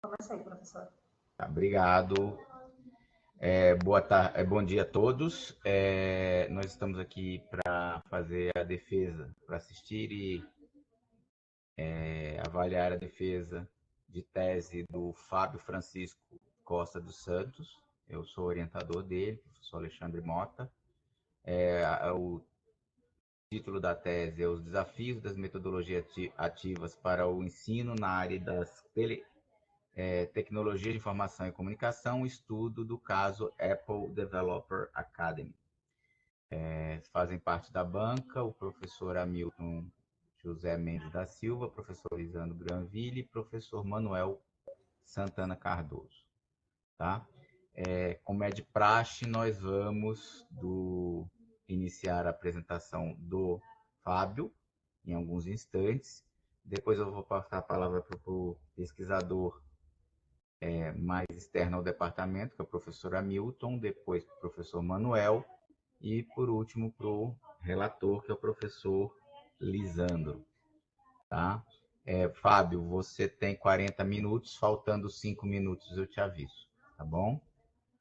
Começa aí, professor. Tá, obrigado. Boa tarde, bom dia a todos. Nós estamos aqui para fazer a defesa, para assistir e avaliar a defesa de tese do Fábio Francisco Costa dos Santos. Eu sou orientador dele, professor Alexandre Mota. O título da tese é Os Desafios das Metodologias Ativas para o Ensino na área das Tecnologia de Informação e Comunicação, estudo do caso Apple Developer Academy. Fazem parte da banca o professor Hamilton José Mendes da Silva, professor Lisandro Granville e professor Manuel Santana Cardoso. Tá? Como é de praxe, nós vamos iniciar a apresentação do Fábio em alguns instantes. Depois eu vou passar a palavra para o pesquisador mais externo ao departamento, que é o professor Hamilton, depois para o professor Manuel e, por último, para o relator, que é o professor Lisandro. Tá? Fábio, você tem 40 minutos, faltando 5 minutos eu te aviso, tá bom?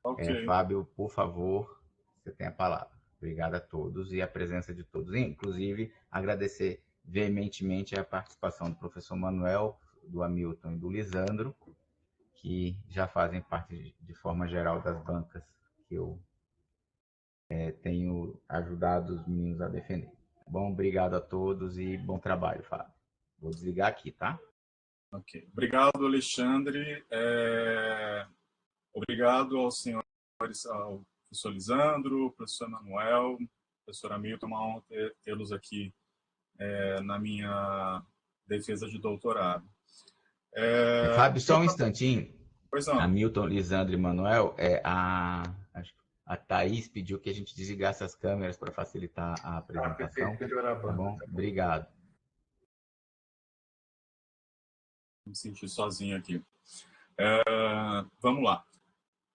Ok. Fábio, por favor, você tem a palavra. Obrigado a todos e a presença de todos. Inclusive, agradecer veementemente a participação do professor Manuel, do Hamilton e do Lisandro, que já fazem parte, de forma geral, das bancas que eu tenho ajudado os meninos a defender. Bom, obrigado a todos e bom trabalho, Fábio. Vou desligar aqui, tá? Ok. Obrigado, Alexandre. Obrigado aos senhores, ao professor Lisandro, professor Manuel, professor Hamilton. É uma honra tê-los aqui na minha defesa de doutorado. Fábio, só um instantinho. Pois não. Hamilton, Lisandro e Manuel, a Thaís pediu que a gente desligasse as câmeras para facilitar a apresentação. Tá bom? Obrigado. Me senti sozinho aqui. Vamos lá.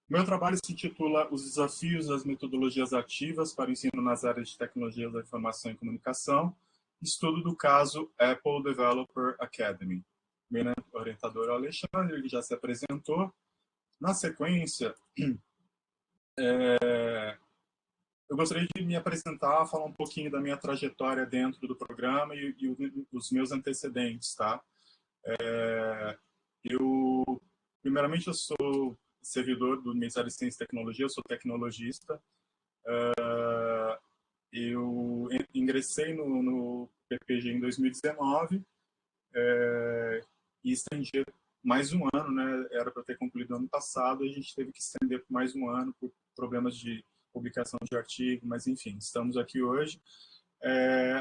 Meu trabalho se intitula Os Desafios das Metodologias Ativas para o Ensino nas Áreas de Tecnologia da Informação e Comunicação, estudo do caso Apple Developer Academy. Meu orientador é o Alexandre, ele já se apresentou. Na sequência, eu gostaria de me apresentar, falar um pouquinho da minha trajetória dentro do programa e os meus antecedentes, tá? Primeiramente, eu sou servidor do Ministério de Ciência e Tecnologia, eu sou tecnologista. Eu ingressei no PPG em 2019 e estendi mais um ano, né? Era para ter concluído ano passado, a gente teve que estender por mais um ano por problemas de publicação de artigo, mas enfim, estamos aqui hoje.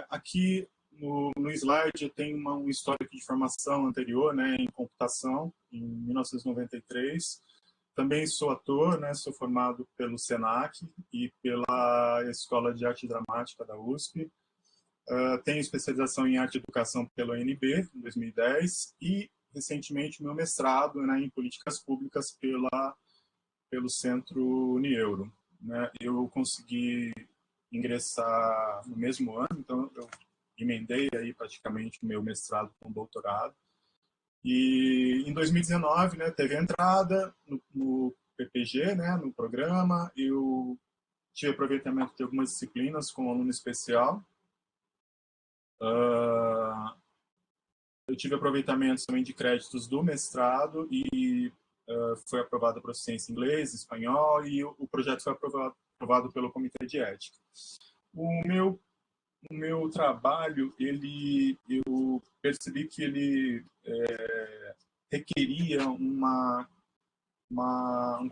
Aqui no slide tem um histórico de formação anterior, né, em computação, em 1993. Também sou ator, né, sou formado pelo SENAC e pela Escola de Arte Dramática da USP. Tenho especialização em arte e educação pela UNB, em 2010, e recentemente meu mestrado, né, em políticas públicas pelo Centro Unieuro. Né? Eu consegui ingressar no mesmo ano, então eu emendei aí praticamente o meu mestrado com doutorado. E em 2019, né, teve a entrada no PPG, né, no programa. Eu tive aproveitamento de algumas disciplinas como aluno especial. Eu tive aproveitamento também de créditos do mestrado e foi aprovado a proficiência em inglês, espanhol, e o projeto foi aprovado pelo Comitê de Ética. O meu trabalho, eu percebi que ele requeria um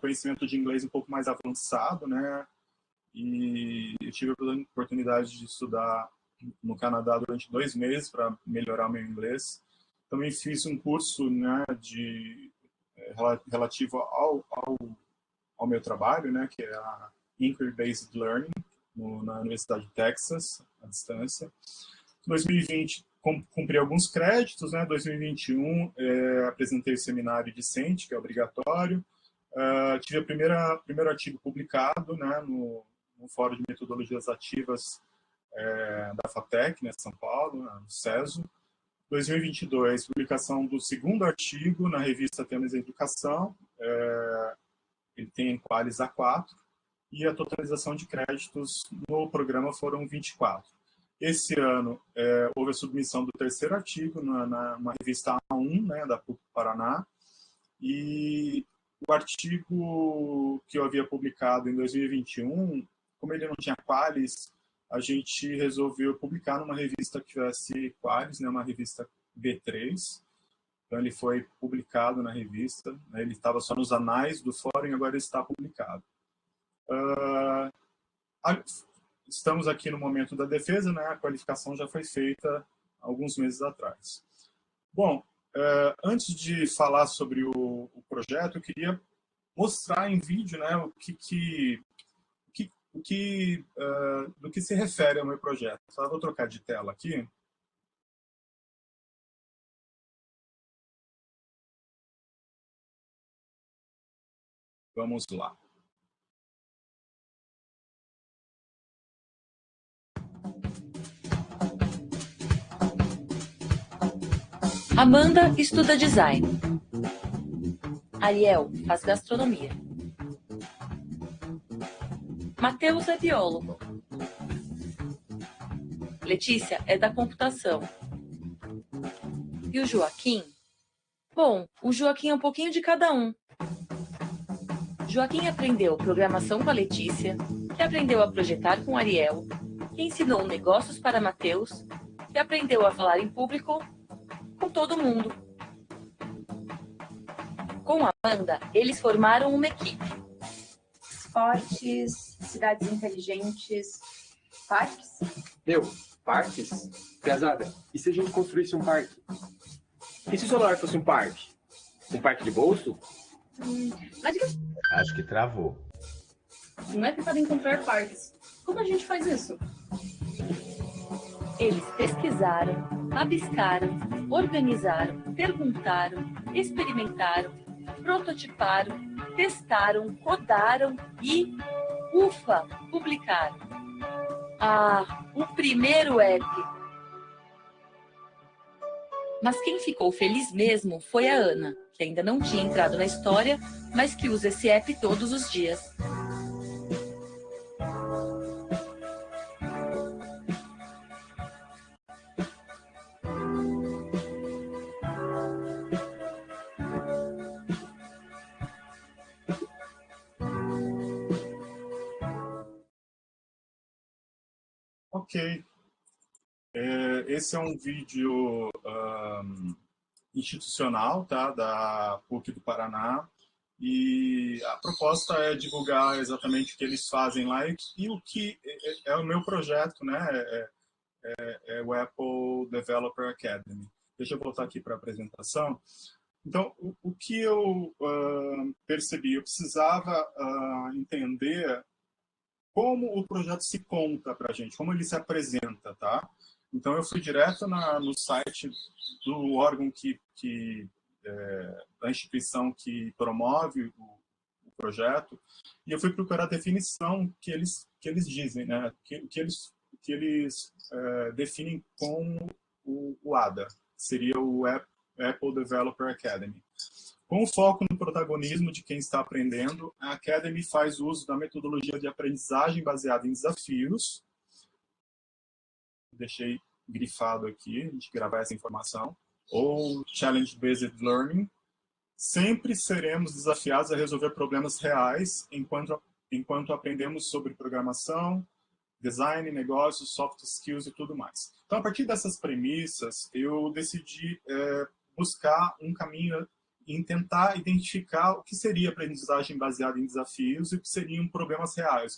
conhecimento de inglês um pouco mais avançado, né? E eu tive a oportunidade de estudar no Canadá durante 2 meses para melhorar o meu inglês. Também fiz um curso, né, relativo ao meu trabalho, né, que é a Inquiry Based Learning, na Universidade de Texas, à distância. Em 2020, cumpri alguns créditos, né? 2021, apresentei o seminário discente, que é obrigatório. Tive o primeiro artigo publicado, né, no Fórum de Metodologias Ativas da FATEC, né, São Paulo, no CESO. 2022, publicação do segundo artigo na revista Temas em Educação, ele tem qualis A4, e a totalização de créditos no programa foram 24. Esse ano, houve a submissão do terceiro artigo numa revista A1, né, da PUC Paraná, e o artigo que eu havia publicado em 2021, como ele não tinha qualis, a gente resolveu publicar numa revista que tivesse qualis, né, uma revista B3. Então, ele foi publicado na revista, né, ele estava só nos anais do fórum e agora ele está publicado. Estamos aqui no momento da defesa, né, a qualificação já foi feita alguns meses atrás. Bom, antes de falar sobre o projeto, eu queria mostrar em vídeo, né, do que se refere ao meu projeto. Só vou trocar de tela aqui. Vamos lá. Amanda estuda design. Ariel faz gastronomia. Matheus é biólogo. Letícia é da computação. E o Joaquim? Bom, o Joaquim é um pouquinho de cada um. Joaquim aprendeu programação com a Letícia, que aprendeu a projetar com Ariel, que ensinou negócios para Matheus, que aprendeu a falar em público com todo mundo. Com a Amanda, eles formaram uma equipe. Esportes, cidades inteligentes, parques. Parques? Pesada, e se a gente construísse um parque? E se o celular fosse um parque? Um parque de bolso? Acho que travou. Não é que podem comprar parques. Como a gente faz isso? Eles pesquisaram, rabiscaram, organizaram, perguntaram, experimentaram, prototiparam, testaram, rodaram e, ufa, publicaram. O primeiro app. Mas quem ficou feliz mesmo foi a Ana, que ainda não tinha entrado na história, mas que usa esse app todos os dias. Ok. Esse é um vídeo institucional, tá, da PUC do Paraná, e a proposta é divulgar exatamente o que eles fazem lá e o que é o meu projeto, né, é o Apple Developer Academy. Deixa eu voltar aqui para a apresentação. Então, o que eu percebi? Eu precisava entender como o projeto se conta para a gente, como ele se apresenta, tá? Então, eu fui direto no site do órgão da instituição que promove o projeto, e eu fui procurar a definição que eles dizem, né? Que eles definem como o ADA, que seria o Apple Developer Academy. Com foco no protagonismo de quem está aprendendo, a Academy faz uso da metodologia de aprendizagem baseada em desafios. Deixei grifado aqui, a gente gravar essa informação. Ou Challenge-Based Learning. Sempre seremos desafiados a resolver problemas reais enquanto aprendemos sobre programação, design, negócios, soft skills e tudo mais. Então, a partir dessas premissas, eu decidi buscar um caminho em tentar identificar o que seria aprendizagem baseada em desafios e o que seriam problemas reais.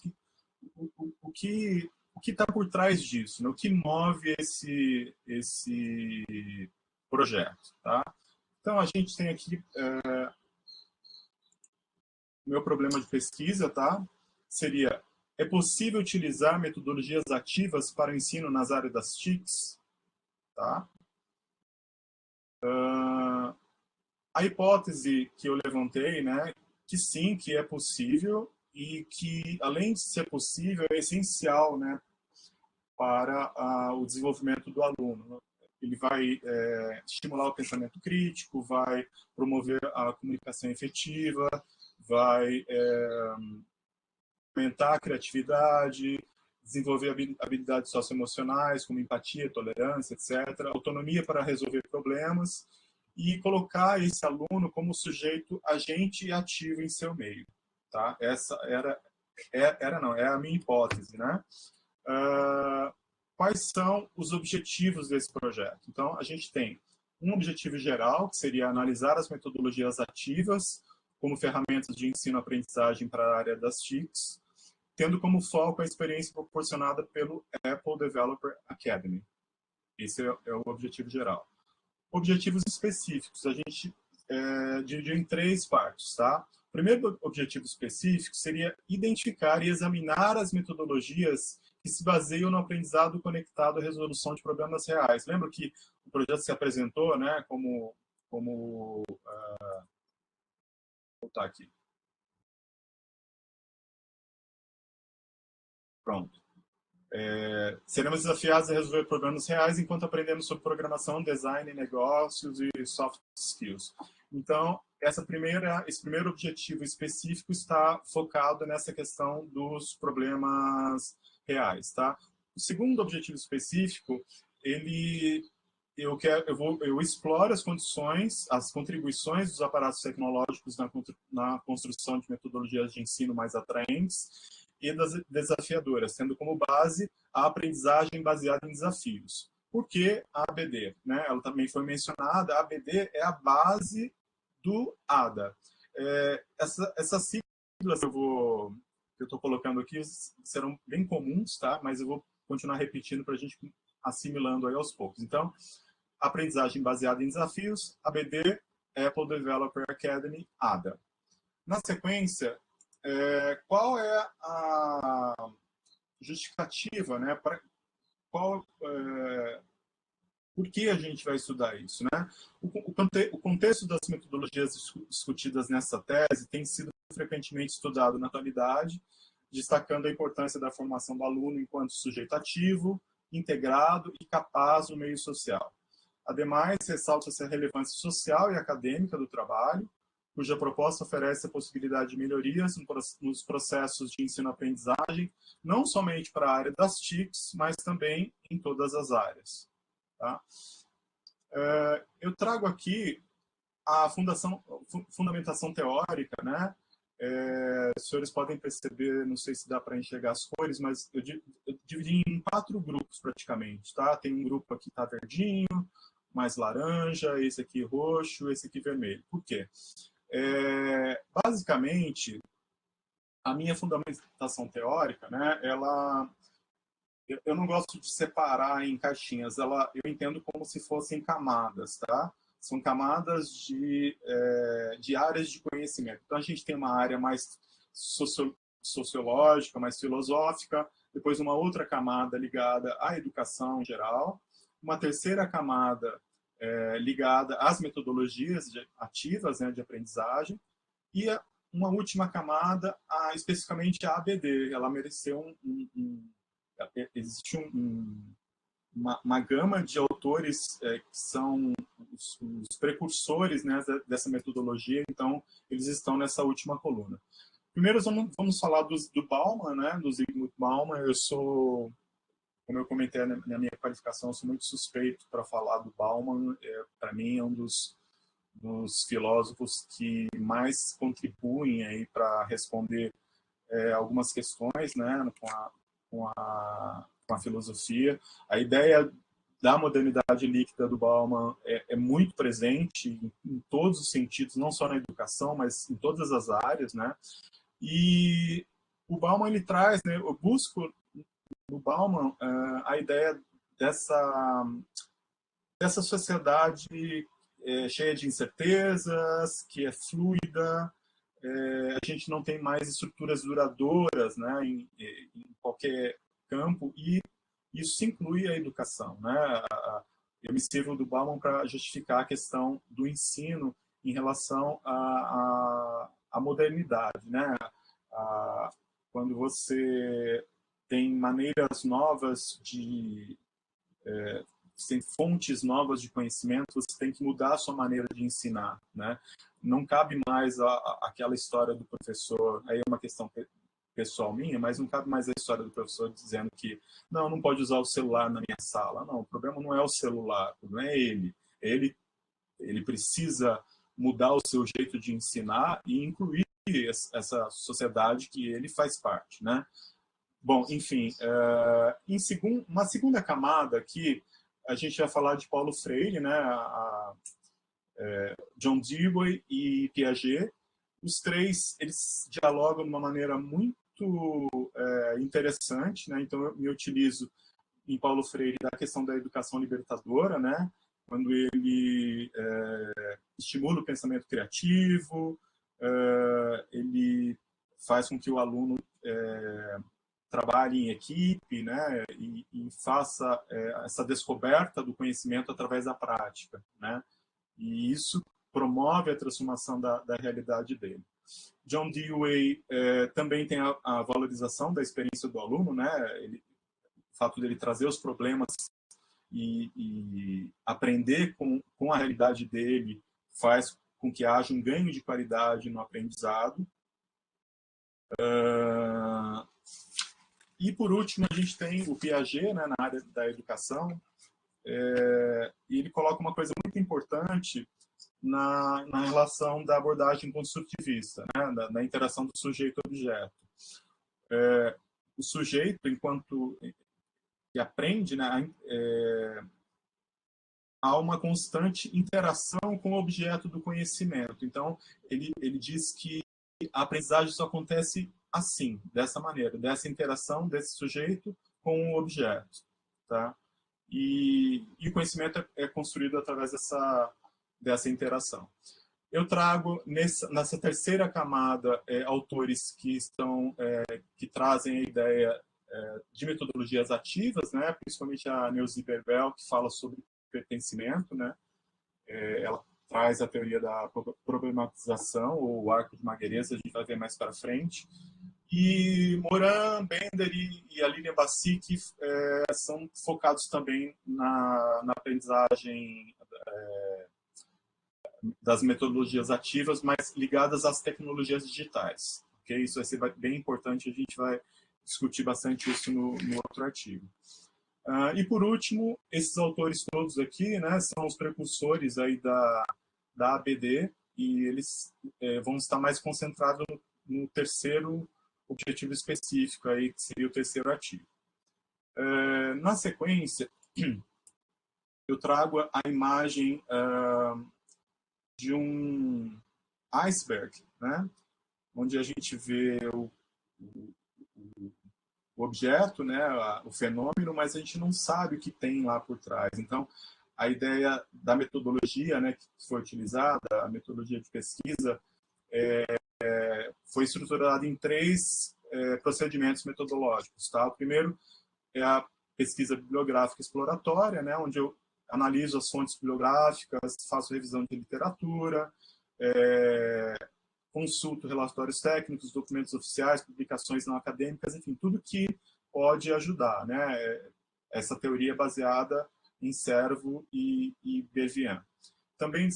O que está por trás disso, né? O que move esse projeto. Tá? Então, a gente tem aqui o meu problema de pesquisa, tá? Seria: é possível utilizar metodologias ativas para o ensino nas áreas das TICs? Tá? A hipótese que eu levantei, né, que sim, que é possível e que, além de ser possível, é essencial, né, para o desenvolvimento do aluno. ele vai estimular o pensamento crítico, vai promover a comunicação efetiva, vai aumentar a criatividade, desenvolver habilidades socioemocionais, como empatia, tolerância, etc., autonomia para resolver problemas, e colocar esse aluno como sujeito agente e ativo em seu meio. Tá? Essa é a minha hipótese, né? Quais são os objetivos desse projeto? Então, a gente tem um objetivo geral, que seria analisar as metodologias ativas como ferramentas de ensino-aprendizagem para a área das TICs, tendo como foco a experiência proporcionada pelo Apple Developer Academy. Esse é o objetivo geral. Objetivos específicos, a gente dividiu em 3 partes, tá? O primeiro objetivo específico seria identificar e examinar as metodologias que se baseiam no aprendizado conectado à resolução de problemas reais. Lembra que o projeto se apresentou, né, como vou voltar aqui. Pronto. Seremos desafiados a resolver problemas reais enquanto aprendemos sobre programação, design, negócios e soft skills. Então, esse primeiro objetivo específico está focado nessa questão dos problemas reais, tá? O segundo objetivo específico, eu exploro as condições, as contribuições dos aparatos tecnológicos na construção de metodologias de ensino mais atraentes e desafiadoras, tendo como base a aprendizagem baseada em desafios. Por que a ABD? Né? Ela também foi mencionada, a ABD é a base do ADA. Essas siglas que eu estou colocando aqui serão bem comuns, tá? Mas eu vou continuar repetindo para a gente assimilando aí aos poucos. Então, aprendizagem baseada em desafios, ABD, Apple Developer Academy, ADA. Na sequência, qual é a justificativa, né? Por que a gente vai estudar isso, né? O contexto das metodologias discutidas nessa tese tem sido frequentemente estudado na atualidade, destacando a importância da formação do aluno enquanto sujeito ativo, integrado e capaz no meio social. Ademais, ressalta-se a relevância social e acadêmica do trabalho, cuja proposta oferece a possibilidade de melhorias nos processos de ensino-aprendizagem, não somente para a área das TICs, mas também em todas as áreas. Tá? Eu trago aqui a fundamentação teórica, né? Os senhores podem perceber, não sei se dá para enxergar as cores, mas eu dividi em 4 grupos praticamente. Tá? Tem um grupo aqui que está verdinho, mais laranja, esse aqui roxo, esse aqui vermelho. Por quê? Basicamente, a minha fundamentação teórica, né, eu não gosto de separar em caixinhas, eu entendo como se fossem camadas, tá? São camadas de áreas de conhecimento. Então, a gente tem uma área mais sociológica, mais filosófica, depois uma outra camada ligada à educação em geral, uma terceira camada ligada às metodologias ativas, né, de aprendizagem, e uma última camada, especificamente a ABD. Ela mereceu existe uma gama de autores que são os precursores, né, dessa metodologia, então eles estão nessa última coluna. Primeiro vamos falar do Bauman, né, do Zygmunt Bauman. Como eu comentei na minha qualificação, eu sou muito suspeito para falar do Bauman. Para mim, é um dos filósofos que mais contribuem aí para responder algumas questões, né, com a filosofia. A ideia da modernidade líquida do Bauman é muito presente em todos os sentidos, não só na educação, mas em todas as áreas, né? E o Bauman, ele traz, né, eu busco no Bauman a ideia dessa sociedade cheia de incertezas, que é fluida, a gente não tem mais estruturas duradouras, né, em qualquer campo, e isso inclui a educação, né? Eu me sirvo do Bauman para justificar a questão do ensino em relação à modernidade, né? Quando você tem maneiras novas de tem fontes novas de conhecimento, você tem que mudar a sua maneira de ensinar, né? Não cabe mais aquela história do professor, aí é uma questão pessoal minha, mas não cabe mais a história do professor dizendo que não pode usar o celular na minha sala. Não, o problema não é o celular, o problema é ele. Ele precisa mudar o seu jeito de ensinar e incluir essa sociedade que ele faz parte, né? Bom, enfim, uma segunda camada aqui, a gente vai falar de Paulo Freire, né? John Dewey e Piaget. Os três, eles dialogam de uma maneira muito interessante, né? Então, eu me utilizo em Paulo Freire da questão da educação libertadora, né? Quando ele estimula o pensamento criativo, ele faz com que o aluno trabalhe em equipe, né? E faça essa descoberta do conhecimento através da prática, né? E isso promove a transformação da realidade dele. John Dewey também tem a valorização da experiência do aluno, né? O fato dele trazer os problemas e aprender com a realidade dele faz com que haja um ganho de qualidade no aprendizado. E, por último, a gente tem o Piaget, né, na área da educação, e ele coloca uma coisa muito importante na relação da abordagem construtivista, né, da interação do sujeito-objeto. O sujeito, enquanto que aprende, né, há uma constante interação com o objeto do conhecimento. Então, ele diz que a aprendizagem só acontece assim, dessa maneira, dessa interação desse sujeito com o objeto, tá? E o conhecimento é construído através dessa interação. Eu trago nessa terceira camada autores que trazem a ideia de metodologias ativas, né? Principalmente a Neuzi Berbel, que fala sobre pertencimento, né? Ela traz a teoria da problematização, ou o arco de Magalhães, a gente vai ver mais para frente. E Moran, Bender e a Lilian Bassic são focados também na aprendizagem das metodologias ativas, mas ligadas às tecnologias digitais. Okay? Isso vai ser bem importante, a gente vai discutir bastante isso no outro artigo. E, por último, esses autores todos aqui, né, são os precursores aí da ABD, e eles vão estar mais concentrados no terceiro objetivo específico, aí, que seria o terceiro artigo. Na sequência, eu trago a imagem de um iceberg, né, onde a gente vê o objeto, né, o fenômeno, mas a gente não sabe o que tem lá por trás. Então, a ideia da metodologia, né, que foi utilizada, a metodologia de pesquisa, foi estruturada em três procedimentos metodológicos. Tá? O primeiro é a pesquisa bibliográfica exploratória, né, onde eu analiso as fontes bibliográficas, faço revisão de literatura, consulto relatórios técnicos, documentos oficiais, publicações não acadêmicas, enfim, tudo que pode ajudar, né? Essa teoria é baseada em Servo e Bervian. Também de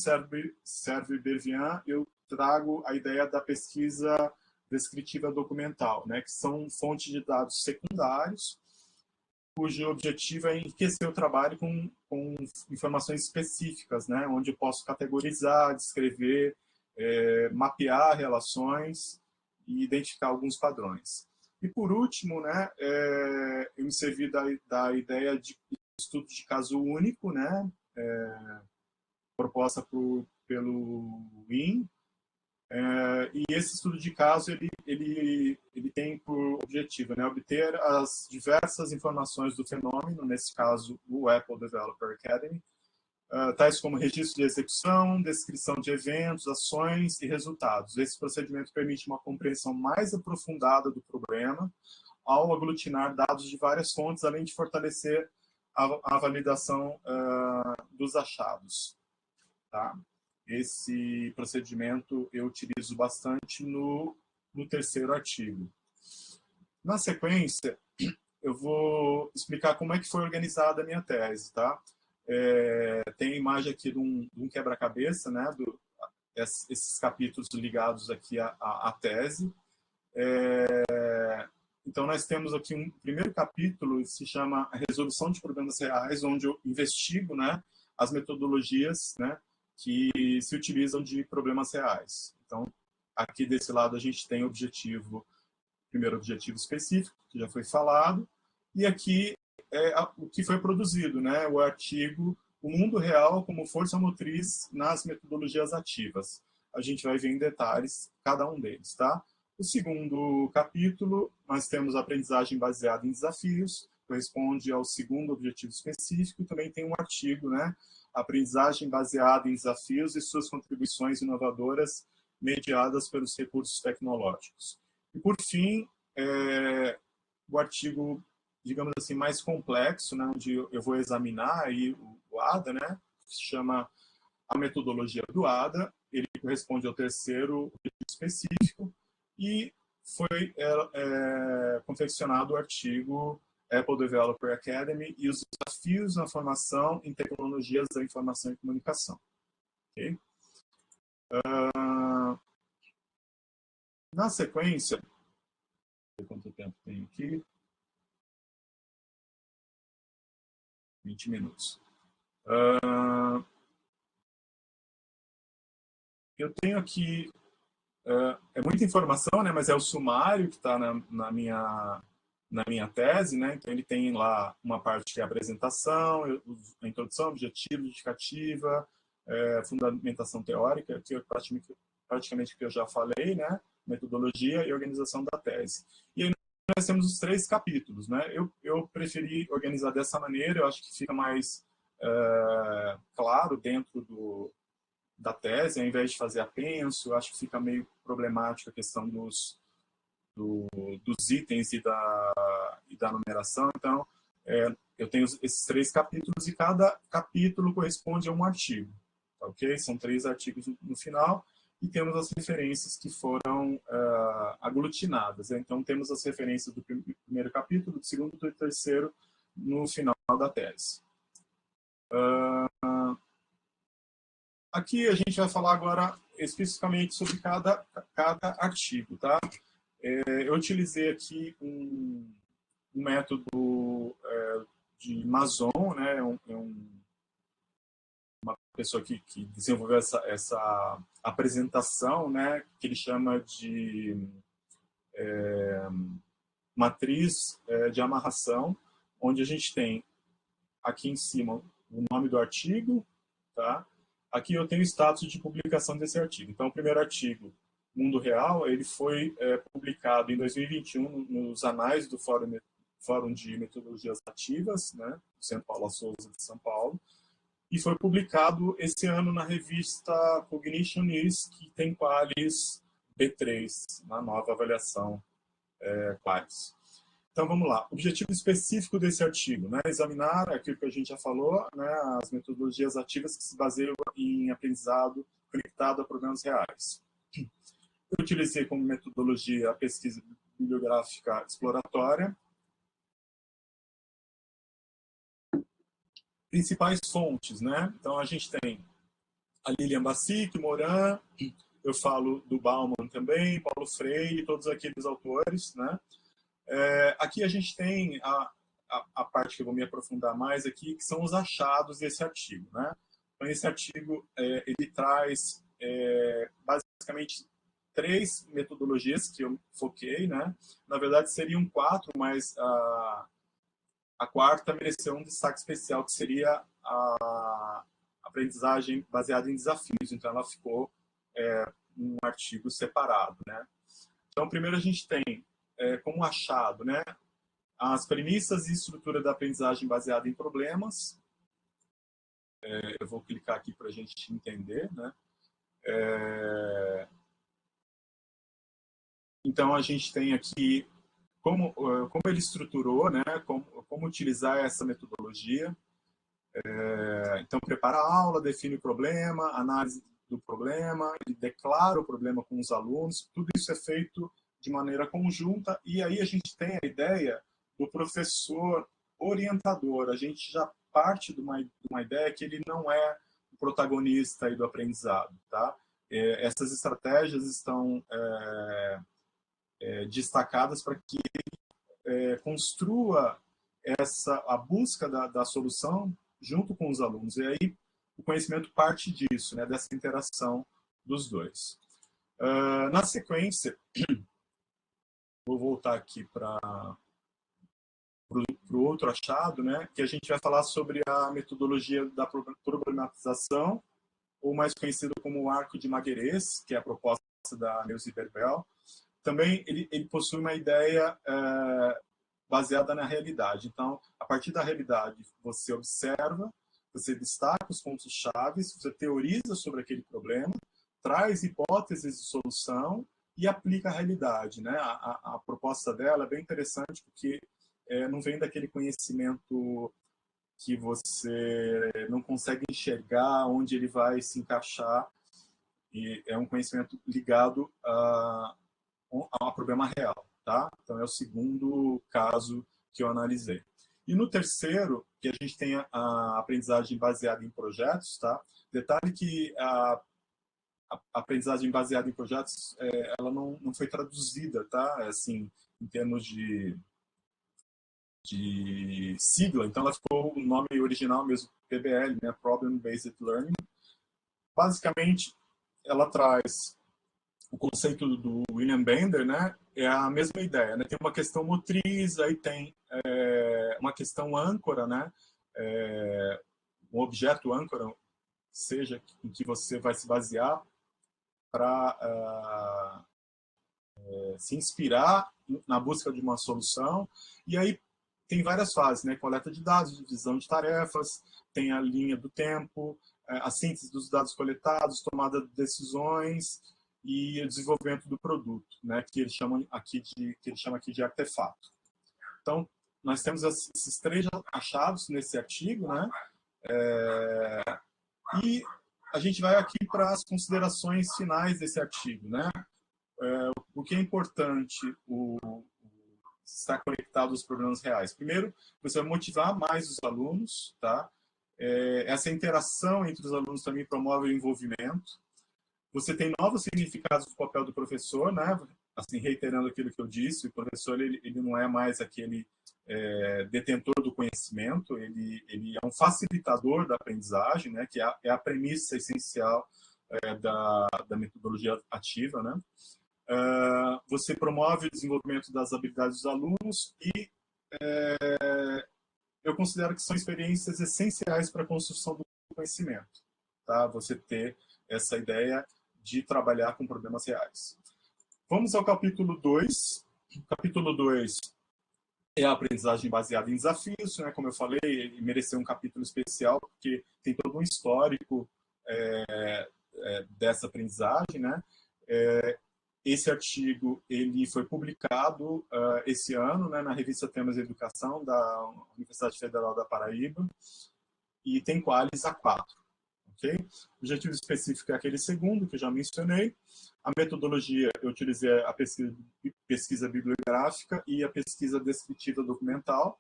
Servo e Bervian, eu trago a ideia da pesquisa descritiva documental, né? Que são fontes de dados secundários, cujo objetivo é enriquecer o trabalho com informações específicas, né? Onde eu posso categorizar, descrever, mapear relações e identificar alguns padrões. E, por último, né, eu me servi da ideia de estudo de caso único, né, proposta pelo Wynne, e esse estudo de caso ele tem por objetivo, né, obter as diversas informações do fenômeno, nesse caso o Apple Developer Academy, tais como registro de execução, descrição de eventos, ações e resultados. Esse procedimento permite uma compreensão mais aprofundada do problema, ao aglutinar dados de várias fontes, além de fortalecer a validação dos achados. Tá? Esse procedimento eu utilizo bastante no terceiro artigo. Na sequência, eu vou explicar como é que foi organizada a minha tese. Tá? Tem a imagem aqui de um quebra-cabeça, né, esses capítulos ligados aqui à tese. Então, nós temos aqui um primeiro capítulo que se chama Resolução de Problemas Reais, onde eu investigo, né, as metodologias, né, que se utilizam de problemas reais. Então, aqui desse lado a gente tem primeiro objetivo específico, que já foi falado, e aqui o que foi produzido, né, o artigo O Mundo Real como Força Motriz nas Metodologias Ativas. A gente vai ver em detalhes cada um deles, tá? O segundo capítulo, nós temos aprendizagem baseada em desafios, corresponde ao segundo objetivo específico, e também tem um artigo, né, aprendizagem baseada em desafios e suas contribuições inovadoras mediadas pelos recursos tecnológicos. E, por fim, o artigo, digamos assim, mais complexo, né, onde eu vou examinar aí o ADA, né, que se chama a metodologia do ADA. Ele corresponde ao terceiro objetivo específico e foi confeccionado o artigo Apple Developer Academy e os desafios na formação em tecnologias da informação e comunicação. Okay? Na sequência, quanto tempo tem aqui? 20 minutos. Eu tenho aqui, é muita informação, né, mas é o sumário que está na minha tese, né? Então ele tem lá uma parte que é a apresentação, a introdução, objetivo, justificativa, fundamentação teórica, que é praticamente o que eu já falei, né? Metodologia e organização da tese. E aí nós temos os 3 capítulos, né? Eu preferi organizar dessa maneira, eu acho que fica mais claro dentro da tese, ao invés de fazer apenso. Eu acho que fica meio problemática a questão dos itens e da numeração. Então, eu tenho esses 3 capítulos e cada capítulo corresponde a um artigo. Tá, ok? São 3 artigos no final e temos as referências que foram aglutinadas. Então, temos as referências do primeiro capítulo, do segundo e do terceiro no final da tese. Aqui a gente vai falar agora especificamente sobre cada artigo, tá? Eu utilizei aqui um método de Mason, né? Uma pessoa que desenvolveu essa apresentação, né? Que ele chama de matriz de amarração, onde a gente tem aqui em cima o nome do artigo, tá? Aqui eu tenho o status de publicação desse artigo. Então, o primeiro artigo, Mundo Real, ele foi publicado em 2021 nos anais do Fórum de Metodologias Ativas, né, do Centro Paulo Souza de São Paulo, e foi publicado esse ano na revista Cognition News, que tem Qualis B3, na nova avaliação Qualis. Então, vamos lá. O objetivo específico desse artigo, né, examinar aquilo que a gente já falou, né, as metodologias ativas que se baseiam em aprendizado conectado a problemas reais. Eu utilizei como metodologia a pesquisa bibliográfica exploratória. Principais fontes, né? Então, a gente tem a Lilian Bassic, Morin, eu falo do Bauman também, Paulo Freire, todos aqueles autores, né? Aqui a gente tem a parte que eu vou me aprofundar mais aqui, que são os achados desse artigo, né? Então, esse artigo, ele traz basicamente 3 metodologias que eu foquei, né? Na verdade, seriam 4, mas a quarta mereceu um destaque especial, que seria a aprendizagem baseada em desafios. Então, ela ficou um artigo separado, né? Então, primeiro a gente tem como achado, né, as premissas e estrutura da aprendizagem baseada em problemas. Eu vou clicar aqui para a gente entender, né? Então, a gente tem aqui como ele estruturou, né, como utilizar essa metodologia. Então, prepara a aula, define o problema, análise do problema, ele declara o problema com os alunos. Tudo isso é feito de maneira conjunta, e aí a gente tem a ideia do professor orientador. A gente já parte de uma ideia que ele não é o protagonista aí do aprendizado, tá? Essas estratégias estão destacadas para que ele construa a busca da solução junto com os alunos. E aí o conhecimento parte disso, né, dessa interação dos dois. Na sequência, vou voltar aqui para o outro achado, né, que a gente vai falar sobre a metodologia da problematização, ou mais conhecido como o arco de Maguerez, que é a proposta da Neuza Berbel. Também ele possui uma ideia baseada na realidade. Então, a partir da realidade, você observa, você destaca os pontos chaves, você teoriza sobre aquele problema, traz hipóteses de solução e aplica a realidade, né? A proposta dela é bem interessante porque não vem daquele conhecimento que você não consegue enxergar onde ele vai se encaixar, e é um conhecimento ligado a problema real, tá? Então é o segundo caso que eu analisei. E no terceiro, que a gente tem a aprendizagem baseada em projetos, tá? Detalhe que a aprendizagem baseada em projetos, ela não foi traduzida, tá? Assim, em termos de sigla, então ela ficou o nome original mesmo, PBL, né? Problem Based Learning. Basicamente, ela traz o conceito do William Bender, né? É a mesma ideia, né? Tem uma questão motriz, aí tem uma questão âncora, né? Um objeto âncora, seja em que você vai se basear para se inspirar na busca de uma solução. E aí tem várias fases, né? Coleta de dados, divisão de tarefas, tem a linha do tempo, a síntese dos dados coletados, tomada de decisões e o desenvolvimento do produto, né? Que ele chama aqui de artefato. Então, nós temos esses três achados nesse artigo, né? E a gente vai aqui para as considerações finais desse artigo, né? O que é importante estar conectado aos problemas reais. Primeiro, você vai motivar mais os alunos, tá? Essa interação entre os alunos também promove o envolvimento. Você tem novos significados do papel do professor, né? Assim, reiterando aquilo que eu disse, o professor ele não é mais aquele detentor do conhecimento, ele é um facilitador da aprendizagem, né? Que é a premissa essencial da metodologia ativa, né? Você promove o desenvolvimento das habilidades dos alunos e eu considero que são experiências essenciais para a construção do conhecimento, tá? Você ter essa ideia de trabalhar com problemas reais. Vamos ao capítulo 2. Capítulo 2 é a aprendizagem baseada em desafios, né? Como eu falei, ele mereceu um capítulo especial porque tem todo um histórico dessa aprendizagem, né? Esse artigo ele foi publicado esse ano, né, na revista Temas de Educação da Universidade Federal da Paraíba e tem qualis A4. Okay? O objetivo específico é aquele segundo que eu já mencionei. A metodologia, eu utilizei a pesquisa bibliográfica e a pesquisa descritiva documental.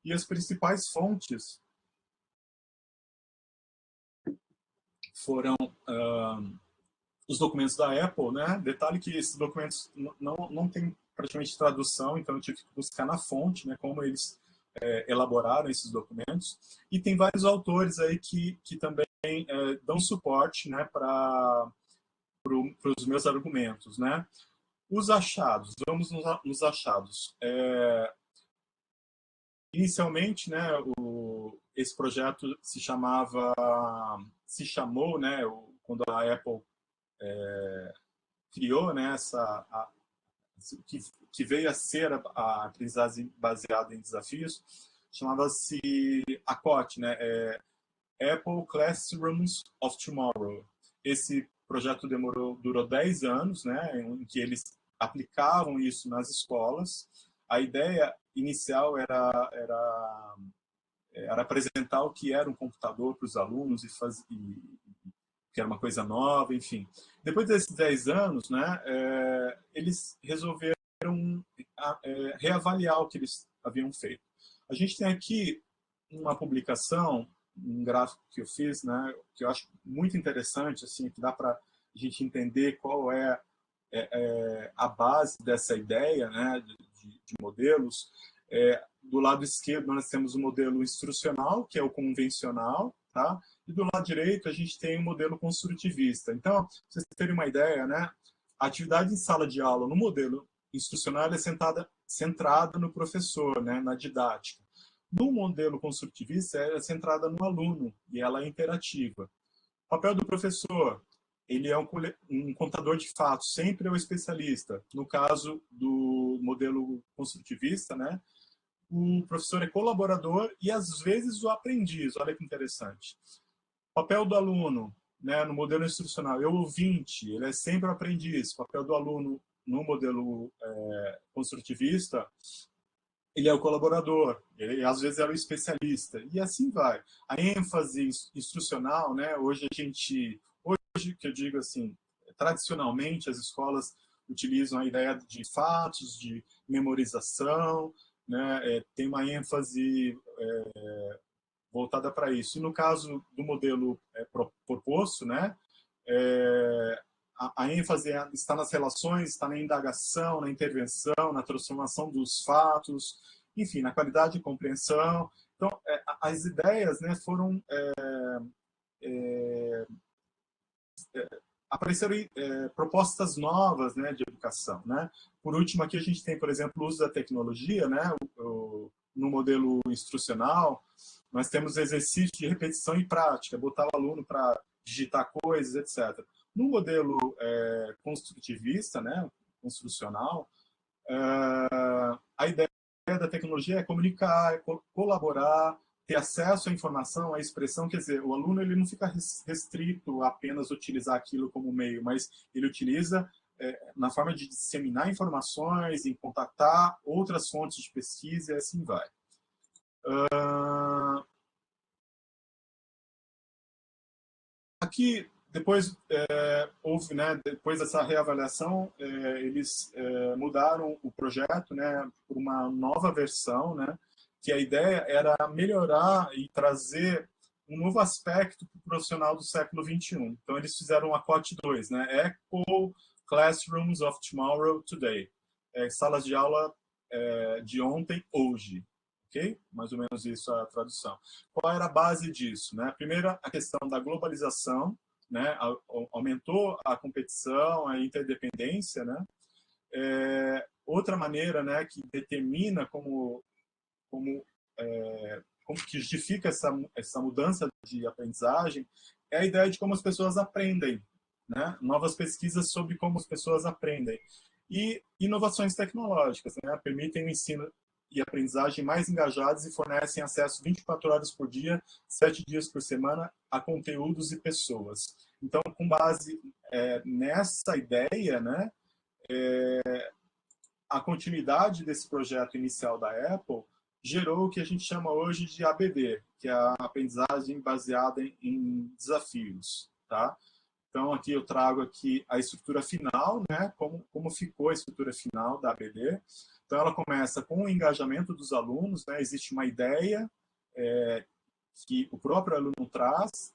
E as principais fontes foram os documentos da Apple, né? Detalhe que esses documentos não têm praticamente tradução, então eu tive que buscar na fonte, né, como eles elaboraram esses documentos. E tem vários autores aí que também dão suporte, né, para os meus argumentos, né? Os achados, vamos nos achados. Inicialmente, né, esse projeto se chamou, né, quando a Apple criou, né, que veio a ser a aprendizagem baseada em desafios, chamava-se ACOT, né, Apple Classrooms of Tomorrow. Esse projeto durou 10 anos, né, em que eles aplicavam isso nas escolas. A ideia inicial era apresentar o que era um computador para os alunos que era uma coisa nova, enfim. Depois desses 10 anos, né, eles resolveram reavaliar o que eles haviam feito. A gente tem aqui uma publicação, um gráfico que eu fiz, né, que eu acho muito interessante, assim, que dá para a gente entender qual é, a base dessa ideia, né, de modelos. Do lado esquerdo, nós temos o modelo instrucional, que é o convencional, tá? E do lado direito, a gente tem o modelo construtivista. Então, para vocês terem uma ideia, né, a atividade em sala de aula no modelo instrucional é centrada no professor, né, na didática. No modelo construtivista, ela é centrada no aluno e ela é interativa. O papel do professor, ele é um contador de fatos, sempre é o especialista. No caso do modelo construtivista, né, o professor é colaborador e, às vezes, o aprendiz. Olha que interessante. O papel do aluno, né, no modelo instrucional, é o ouvinte, ele é sempre o aprendiz. O papel do aluno no modelo construtivista, ele é o colaborador, ele às vezes é o especialista, e assim vai. A ênfase instrucional, né, hoje que eu digo assim, tradicionalmente as escolas utilizam a ideia de fatos, de memorização, né, tem uma ênfase voltada para isso. E no caso do modelo proposto, né, a ênfase está nas relações, está na indagação, na intervenção, na transformação dos fatos, enfim, na qualidade de compreensão. Então, as ideias, né, foram apareceram propostas novas, né, de educação, né? Por último, aqui a gente tem, por exemplo, o uso da tecnologia, né? No modelo instrucional, nós temos exercício de repetição e prática, botar o aluno para digitar coisas, etc. No modelo construtivista, né, construcional, a ideia da tecnologia é comunicar, colaborar, ter acesso à informação, à expressão, quer dizer, o aluno ele não fica restrito a apenas utilizar aquilo como meio, mas ele utiliza na forma de disseminar informações, em contatar outras fontes de pesquisa e assim vai. Aqui, depois houve, né, depois dessa reavaliação, eles mudaram o projeto, né, por uma nova versão, né, que a ideia era melhorar e trazer um novo aspecto para o profissional do século XXI. Então, eles fizeram a COT 2, né, Echo Classrooms of Tomorrow Today, salas de aula de ontem, hoje. Okay? Mais ou menos isso a tradução. Qual era a base disso? Né? Primeiro, a questão da globalização, né? Aumentou a competição, a interdependência. Né? Outra maneira, né, que determina como que justifica essa mudança de aprendizagem é a ideia de como as pessoas aprendem. Né? Novas pesquisas sobre como as pessoas aprendem. E inovações tecnológicas, né? Permitem o ensino e aprendizagem mais engajados e fornecem acesso 24 horas por dia, 7 dias por semana, a conteúdos e pessoas. Então, com base nessa ideia, né, a continuidade desse projeto inicial da Apple gerou o que a gente chama hoje de ABD, que é a aprendizagem baseada em desafios. Tá? Então, aqui eu trago aqui a estrutura final, né, como ficou a estrutura final da ABD. Então, ela começa com o engajamento dos alunos, né? Existe uma ideia que o próprio aluno traz,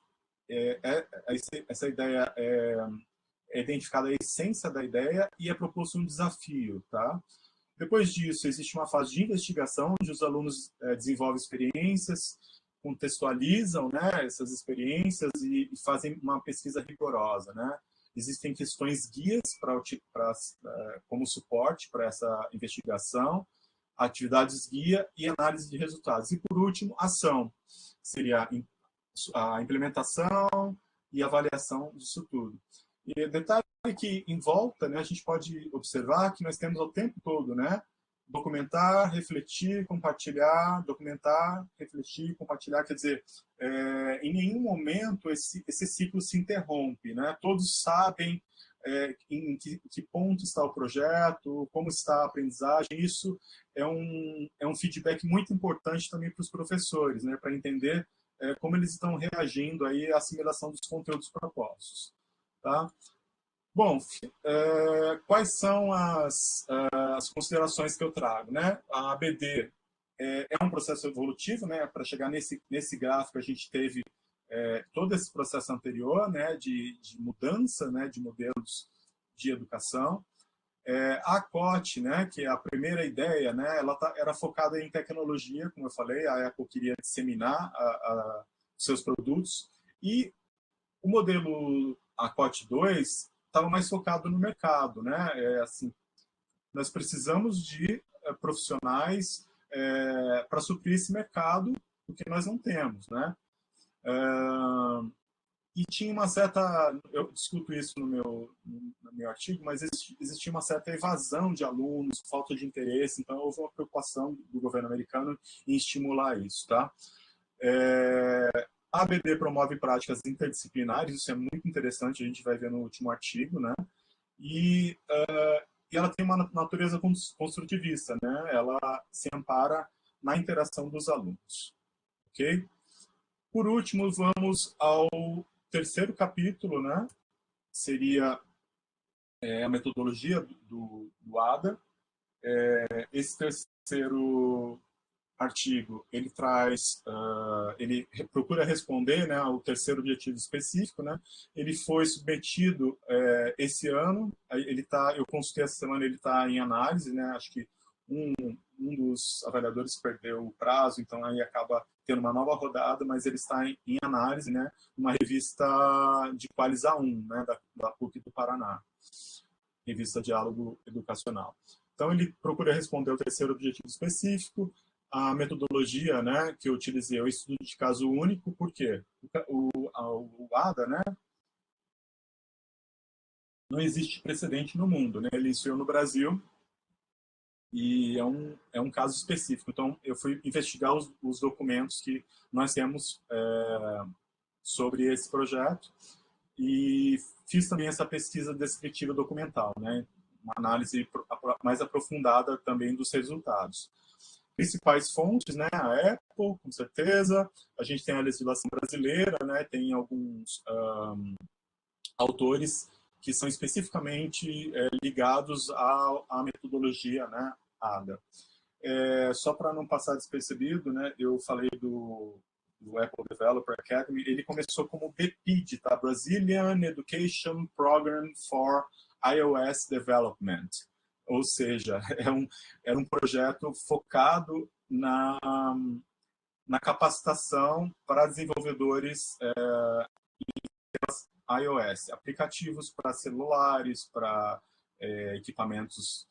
essa ideia é identificada a essência da ideia e é proposto um desafio. Tá? Depois disso, existe uma fase de investigação, onde os alunos desenvolvem experiências, contextualizam, né, essas experiências e fazem uma pesquisa rigorosa. Né? Existem questões guias como suporte para essa investigação, atividades guia e análise de resultados. E, por último, ação. Seria a implementação e avaliação disso tudo. E detalhe que, em volta, né, a gente pode observar que nós temos o tempo todo, né, documentar, refletir, compartilhar, documentar, refletir, compartilhar. Quer dizer, em nenhum momento esse ciclo se interrompe. Né? Todos sabem em que ponto está o projeto, como está a aprendizagem. Isso é um feedback muito importante também para os professores, né? Para entender como eles estão reagindo aí à assimilação dos conteúdos propostos. Tá? Bom, quais são as considerações que eu trago? Né? A ABD é um processo evolutivo, né? Para chegar nesse gráfico, a gente teve todo esse processo anterior, né? De mudança, né? De modelos de educação. A COT, né? Que é a primeira ideia, né? Ela era focada em tecnologia, como eu falei, a Apple queria disseminar seus produtos, e o modelo ACOT 2 estava mais focado no mercado, né? Assim, nós precisamos de profissionais para suprir esse mercado, porque nós não temos, né? E tinha uma certa, eu discuto isso no meu artigo, mas existia uma certa evasão de alunos, falta de interesse, então houve uma preocupação do governo americano em estimular isso, tá? A ABD promove práticas interdisciplinares, isso é muito interessante, a gente vai ver no último artigo, né? E ela tem uma natureza construtivista, né? Ela se ampara na interação dos alunos, ok? Por último, vamos ao terceiro capítulo, né? Seria a metodologia do ADA. Esse terceiro artigo, ele traz, ele procura responder, né, ao terceiro objetivo específico, né? Ele foi submetido esse ano, eu consultei essa semana, ele está em análise, né? Acho que um dos avaliadores perdeu o prazo, então aí acaba tendo uma nova rodada, mas ele está em análise, né? Uma revista de Qualis A1, né? Da PUC do Paraná, revista Diálogo Educacional. Então ele procura responder ao terceiro objetivo específico. A metodologia, né, que eu utilizei é o estudo de caso único, porque o ADA, né, não existe precedente no mundo, né, ele iniciou no Brasil e é um caso específico. Então, eu fui investigar os documentos que nós temos sobre esse projeto e fiz também essa pesquisa descritiva documental, né, uma análise mais aprofundada também dos resultados. Principais fontes, né? A Apple, com certeza. A gente tem a legislação brasileira, né? Tem alguns autores que são especificamente ligados à metodologia, né? ADA. Só para não passar despercebido, né? Eu falei do Apple Developer Academy. Ele começou como BPID, tá? Brazilian Education Program for iOS Development. Ou seja, era um projeto focado na capacitação para desenvolvedores iOS, aplicativos para celulares, para equipamentos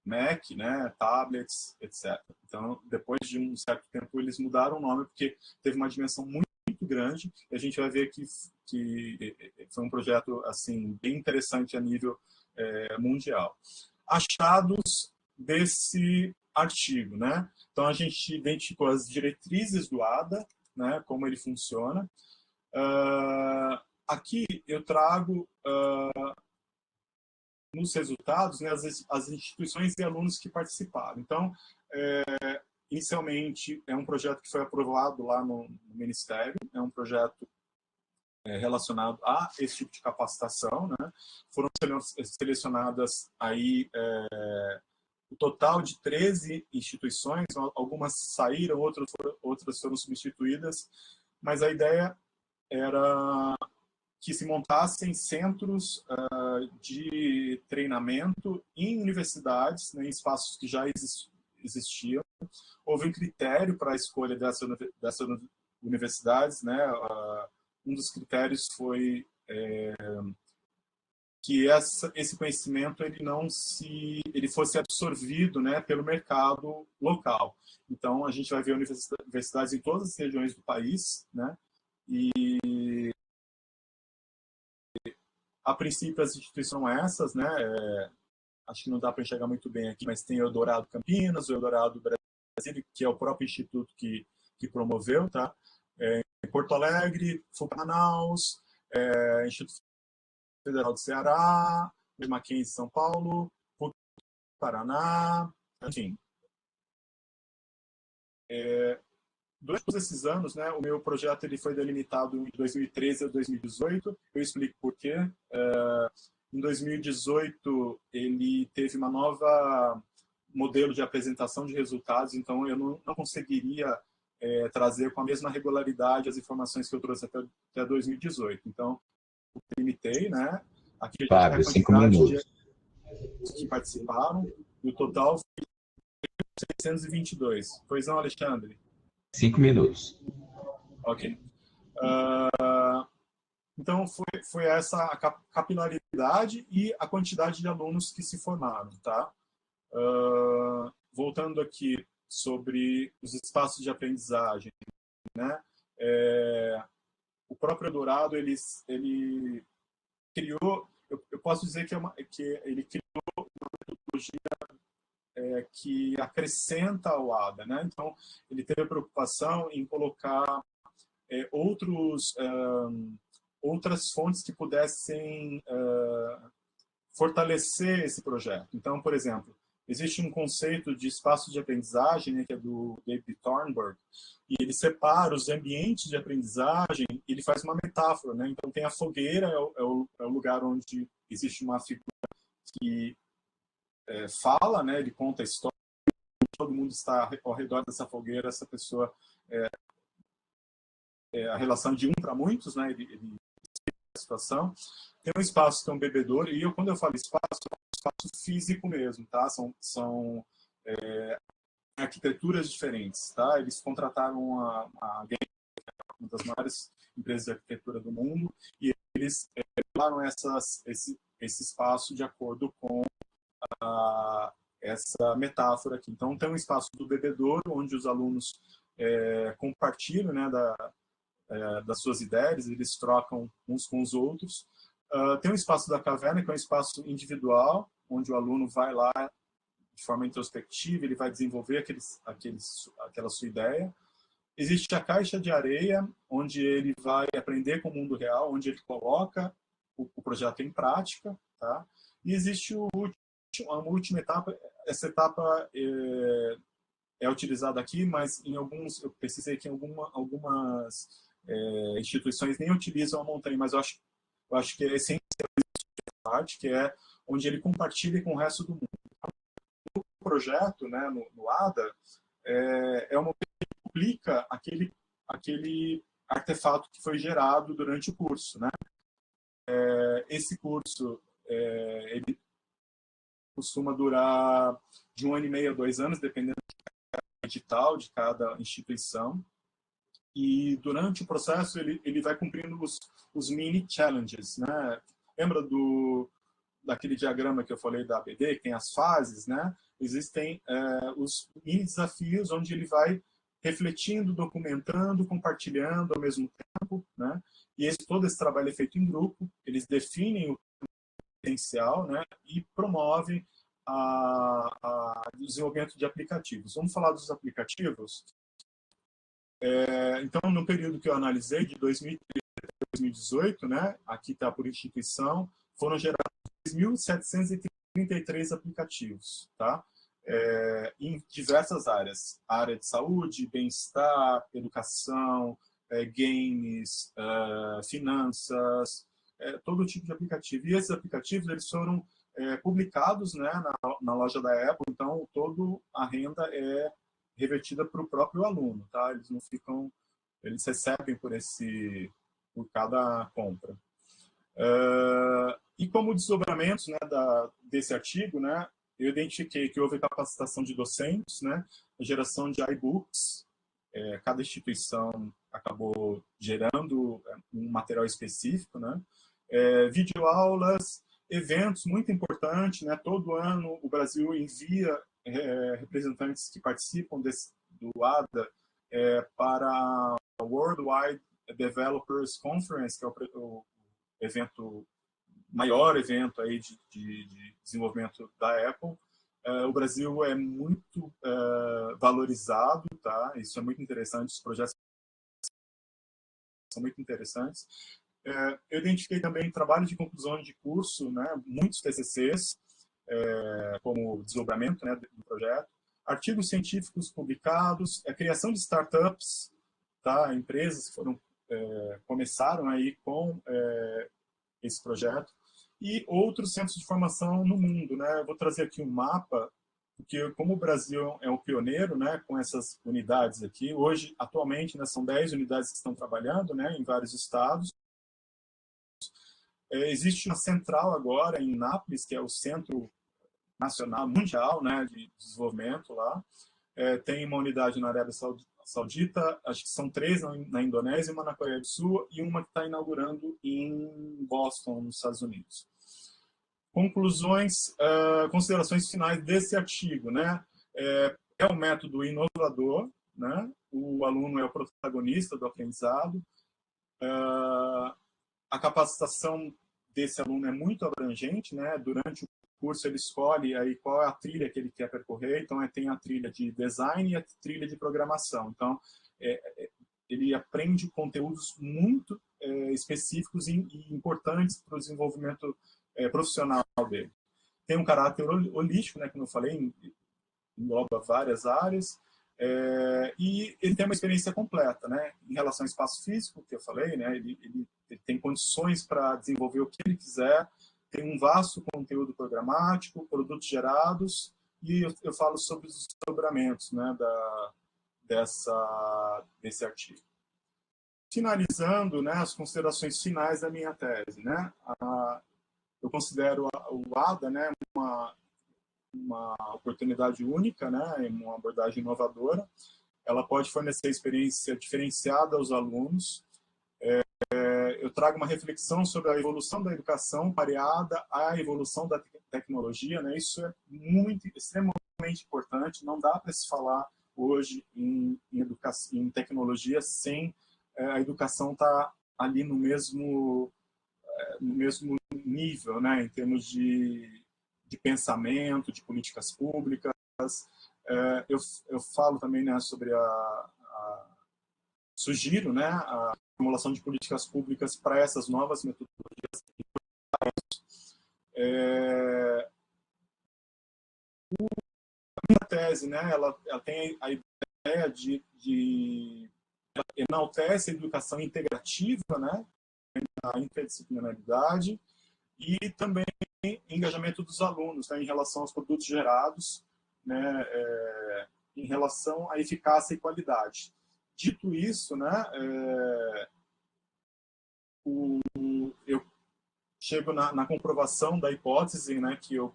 Mac, né, tablets, etc. Então, depois de um certo tempo, eles mudaram o nome porque teve uma dimensão muito grande, e a gente vai ver que foi um projeto assim bem interessante a nível mundial. Achados desse artigo, né? Então a gente identificou as diretrizes do ADA, né? Como ele funciona. Aqui eu trago nos resultados, né, as instituições e alunos que participaram. Então, inicialmente é um projeto que foi aprovado lá no Ministério, é um projeto relacionado a esse tipo de capacitação, né? Foram selecionadas aí o total de 13 instituições, algumas saíram, outras foram substituídas, mas a ideia era que se montassem centros de treinamento em universidades, né, em espaços que já existiam. Houve um critério para a escolha dessas universidades, né? Um dos critérios foi que esse conhecimento ele fosse absorvido, né, pelo mercado local. Então a gente vai ver universidades em todas as regiões do país, né? E a princípio as instituições são essas, né? Acho que não dá para enxergar muito bem aqui, mas tem o Eldorado Campinas, o Eldorado Brasil, que é o próprio instituto que promoveu, tá? Em Porto Alegre, Manaus, Instituto Federal do Ceará, Mackenzie em São Paulo, Paraná, enfim. Durante todos esses anos, né, o meu projeto ele foi delimitado em 2013 a 2018. Eu explico por quê. Em 2018, ele teve uma nova modelo de apresentação de resultados, então eu não conseguiria trazer com a mesma regularidade as informações que eu trouxe até 2018. Então, eu limitei, né? Aqui a gente Fábio, tem a 5 quantidade minutos. que participaram, e o total foi 622. Pois não, Alexandre? 5 minutos. Ok. Então, foi essa a capilaridade e a quantidade de alunos que se formaram, tá? Voltando aqui sobre os espaços de aprendizagem, né? O próprio Eldorado, ele criou, eu posso dizer que ele criou uma metodologia que acrescenta ao ADA, né? Então, ele teve a preocupação em colocar outras fontes que pudessem fortalecer esse projeto. Então, por exemplo, existe um conceito de espaço de aprendizagem, né, que é do David Thornburg, e ele separa os ambientes de aprendizagem, ele faz uma metáfora, né? Então, tem a fogueira, é o lugar onde existe uma figura que fala, né? Ele conta a história, todo mundo está ao redor dessa fogueira, essa pessoa a relação de um para muitos, né? Ele a situação. Tem um espaço que é um bebedouro, e quando eu falo espaço, é um espaço físico mesmo, tá? São arquiteturas diferentes, tá? Eles contrataram uma das maiores empresas de arquitetura do mundo, e eles levaram esse espaço de acordo com essa metáfora aqui. Então, tem um espaço do bebedouro, onde os alunos compartilham, né, das suas ideias, eles trocam uns com os outros. Tem um espaço da caverna, que é um espaço individual, onde o aluno vai lá de forma introspectiva, ele vai desenvolver aquela sua ideia. Existe a caixa de areia, onde ele vai aprender com o mundo real, onde ele coloca o projeto em prática, tá? E existe a última etapa. Essa etapa é utilizada aqui, mas eu pesquisei que em algumas instituições nem utilizam a montanha, mas eu acho que é essencial essa parte, que é onde ele compartilha com o resto do mundo. O projeto, né, no ADA, é uma coisa que publica aquele artefato que foi gerado durante o curso, né? Esse curso, ele costuma durar de 1 ano e meio a 2 anos, dependendo do edital de cada instituição. E durante o processo ele vai cumprindo os mini challenges, né? Lembra daquele diagrama que eu falei da ABD, que tem as fases, né? Existem os mini desafios, onde ele vai refletindo, documentando, compartilhando ao mesmo tempo, né? E todo esse trabalho é feito em grupo, eles definem o potencial, né? E promovem o desenvolvimento de aplicativos. Vamos falar dos aplicativos? Então, no período que eu analisei, de 2013 a 2018, né, aqui está por instituição, foram gerados 2.733 aplicativos, tá? Em diversas áreas. Área de saúde, bem-estar, educação, games, finanças, todo tipo de aplicativo. E esses aplicativos eles foram publicados, né, na loja da Apple, então toda a renda é revertida para o próprio aluno, tá? Eles não ficam, eles recebem por cada compra. E como desdobramentos, né, desse artigo, né, eu identifiquei que houve capacitação de docentes, né, a geração de iBooks, cada instituição acabou gerando um material específico, né, videoaulas, eventos muito importantes, né, todo ano o Brasil envia representantes que participam do ADA para a Worldwide Developers Conference, que é o maior evento aí de desenvolvimento da Apple. O Brasil é muito valorizado, tá? Isso é muito interessante, os projetos são muito interessantes. Eu identifiquei também trabalho de conclusão de curso, né? Muitos TCCs, como desdobramento, né, do projeto, artigos científicos publicados, a criação de startups, tá? Empresas que começaram aí com esse projeto, e outros centros de formação no mundo, né? Eu vou trazer aqui um mapa porque como o Brasil é o pioneiro, né, com essas unidades aqui, hoje, atualmente, né, são 10 unidades que estão trabalhando, né, em vários estados. Existe uma central agora em Nápoles, que é o Centro Nacional Mundial, né, de Desenvolvimento lá. Tem uma unidade na Arábia Saudita, acho que são 3 na Indonésia, uma na Coreia do Sul e uma que está inaugurando em Boston, nos Estados Unidos. Conclusões, considerações finais desse artigo, né? É um método inovador, né? O aluno é o protagonista do aprendizado. A capacitação desse aluno é muito abrangente, né? Durante o curso ele escolhe aí qual é a trilha que ele quer percorrer, então tem a trilha de design e a trilha de programação. Então, ele aprende conteúdos muito específicos e importantes para o desenvolvimento profissional dele. Tem um caráter holístico, né, como eu falei, engloba várias áreas, e ele tem uma experiência completa, né, em relação ao espaço físico, que eu falei, né, ele tem condições para desenvolver o que ele quiser, tem um vasto conteúdo programático, produtos gerados, e eu falo sobre os desdobramentos, né, desse artigo. Finalizando, né, as considerações finais da minha tese, né, eu considero o ADA, né, uma oportunidade única, né, uma abordagem inovadora. Ela pode fornecer experiência diferenciada aos alunos. Eu trago uma reflexão sobre a evolução da educação pareada à evolução da tecnologia, né? Isso é extremamente importante. Não dá para se falar hoje em educação, em tecnologia, sem a educação estar ali no mesmo nível, né? Em termos de pensamento, de políticas públicas. Eu falo também, né, sobre sugiro, né, a formulação de políticas públicas para essas novas metodologias. A minha tese, né, ela tem a ideia de enaltece a educação integrativa, né, a interdisciplinaridade e também engajamento dos alunos, né, em relação aos produtos gerados, né, em relação à eficácia e qualidade. Dito isso, né, eu chego na comprovação da hipótese, né, que eu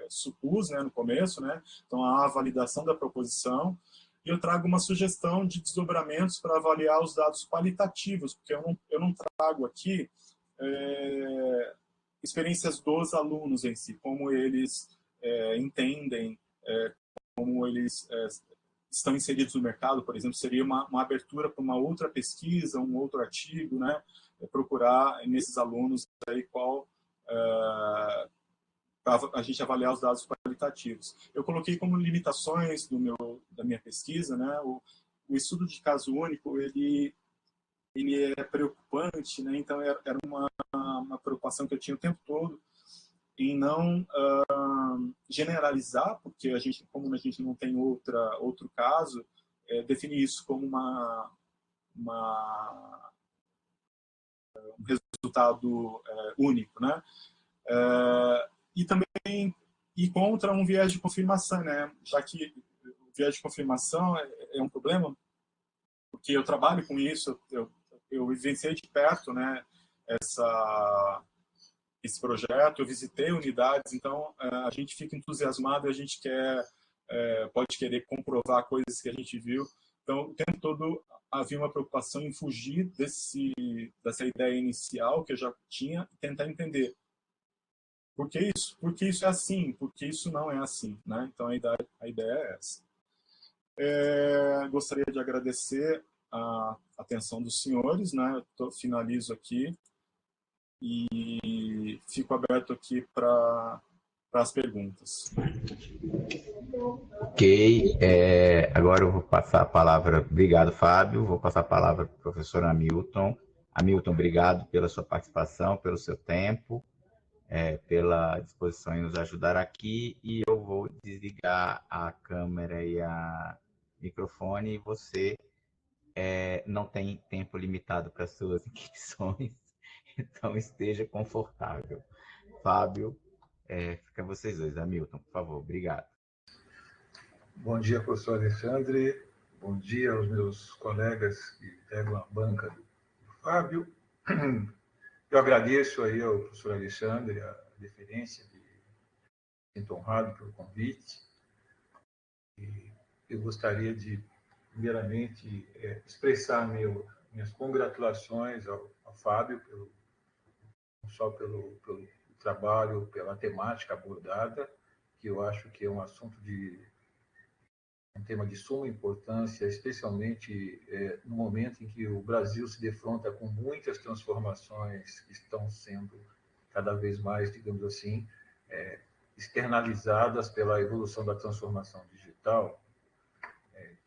supus, né, no começo, né, então a validação da proposição, e eu trago uma sugestão de desdobramentos para avaliar os dados qualitativos, porque eu não trago aqui experiências dos alunos em si, como eles entendem, como eles estão inseridos no mercado, por exemplo, seria uma abertura para uma outra pesquisa, um outro artigo, né? Procurar nesses alunos aí para a gente avaliar os dados qualitativos. Eu coloquei como limitações da minha pesquisa, né? O estudo de caso único, ele é preocupante, né? Então era uma preocupação que eu tinha o tempo todo em não generalizar, porque como a gente não tem outro caso, definir isso como um resultado único, né? E também ir contra um viés de confirmação, né? Já que o viés de confirmação é um problema, porque eu trabalho com isso, eu vivenciei de perto, né, esse projeto, eu visitei unidades, então a gente fica entusiasmado e a gente pode querer comprovar coisas que a gente viu. Então, o tempo todo havia uma preocupação em fugir dessa ideia inicial que eu já tinha e tentar entender por que isso? Por que isso é assim? Por que isso não é assim? Né? Então, a ideia é essa. Gostaria de agradecer a atenção dos senhores, né? Finalizo aqui e fico aberto aqui para as perguntas. Ok, agora eu vou passar a palavra, obrigado Fábio, vou passar a palavra para o professor Hamilton. Hamilton, obrigado pela sua participação, pelo seu tempo, pela disposição em nos ajudar aqui, e eu vou desligar a câmera e a microfone, e você não tem tempo limitado para suas inscrições, então esteja confortável. Fábio, Fica vocês dois. Hamilton, por favor. Obrigado. Bom dia, professor Alexandre. Bom dia aos meus colegas que integram a banca do Fábio. Eu agradeço aí ao professor Alexandre a deferência de sinto honrado pelo convite. E eu gostaria de, primeiramente, expressar minhas congratulações ao Fábio, não só pelo trabalho, pela temática abordada, que eu acho que é um tema de suma importância, especialmente no momento em que o Brasil se defronta com muitas transformações que estão sendo cada vez mais, digamos assim, externalizadas pela evolução da transformação digital,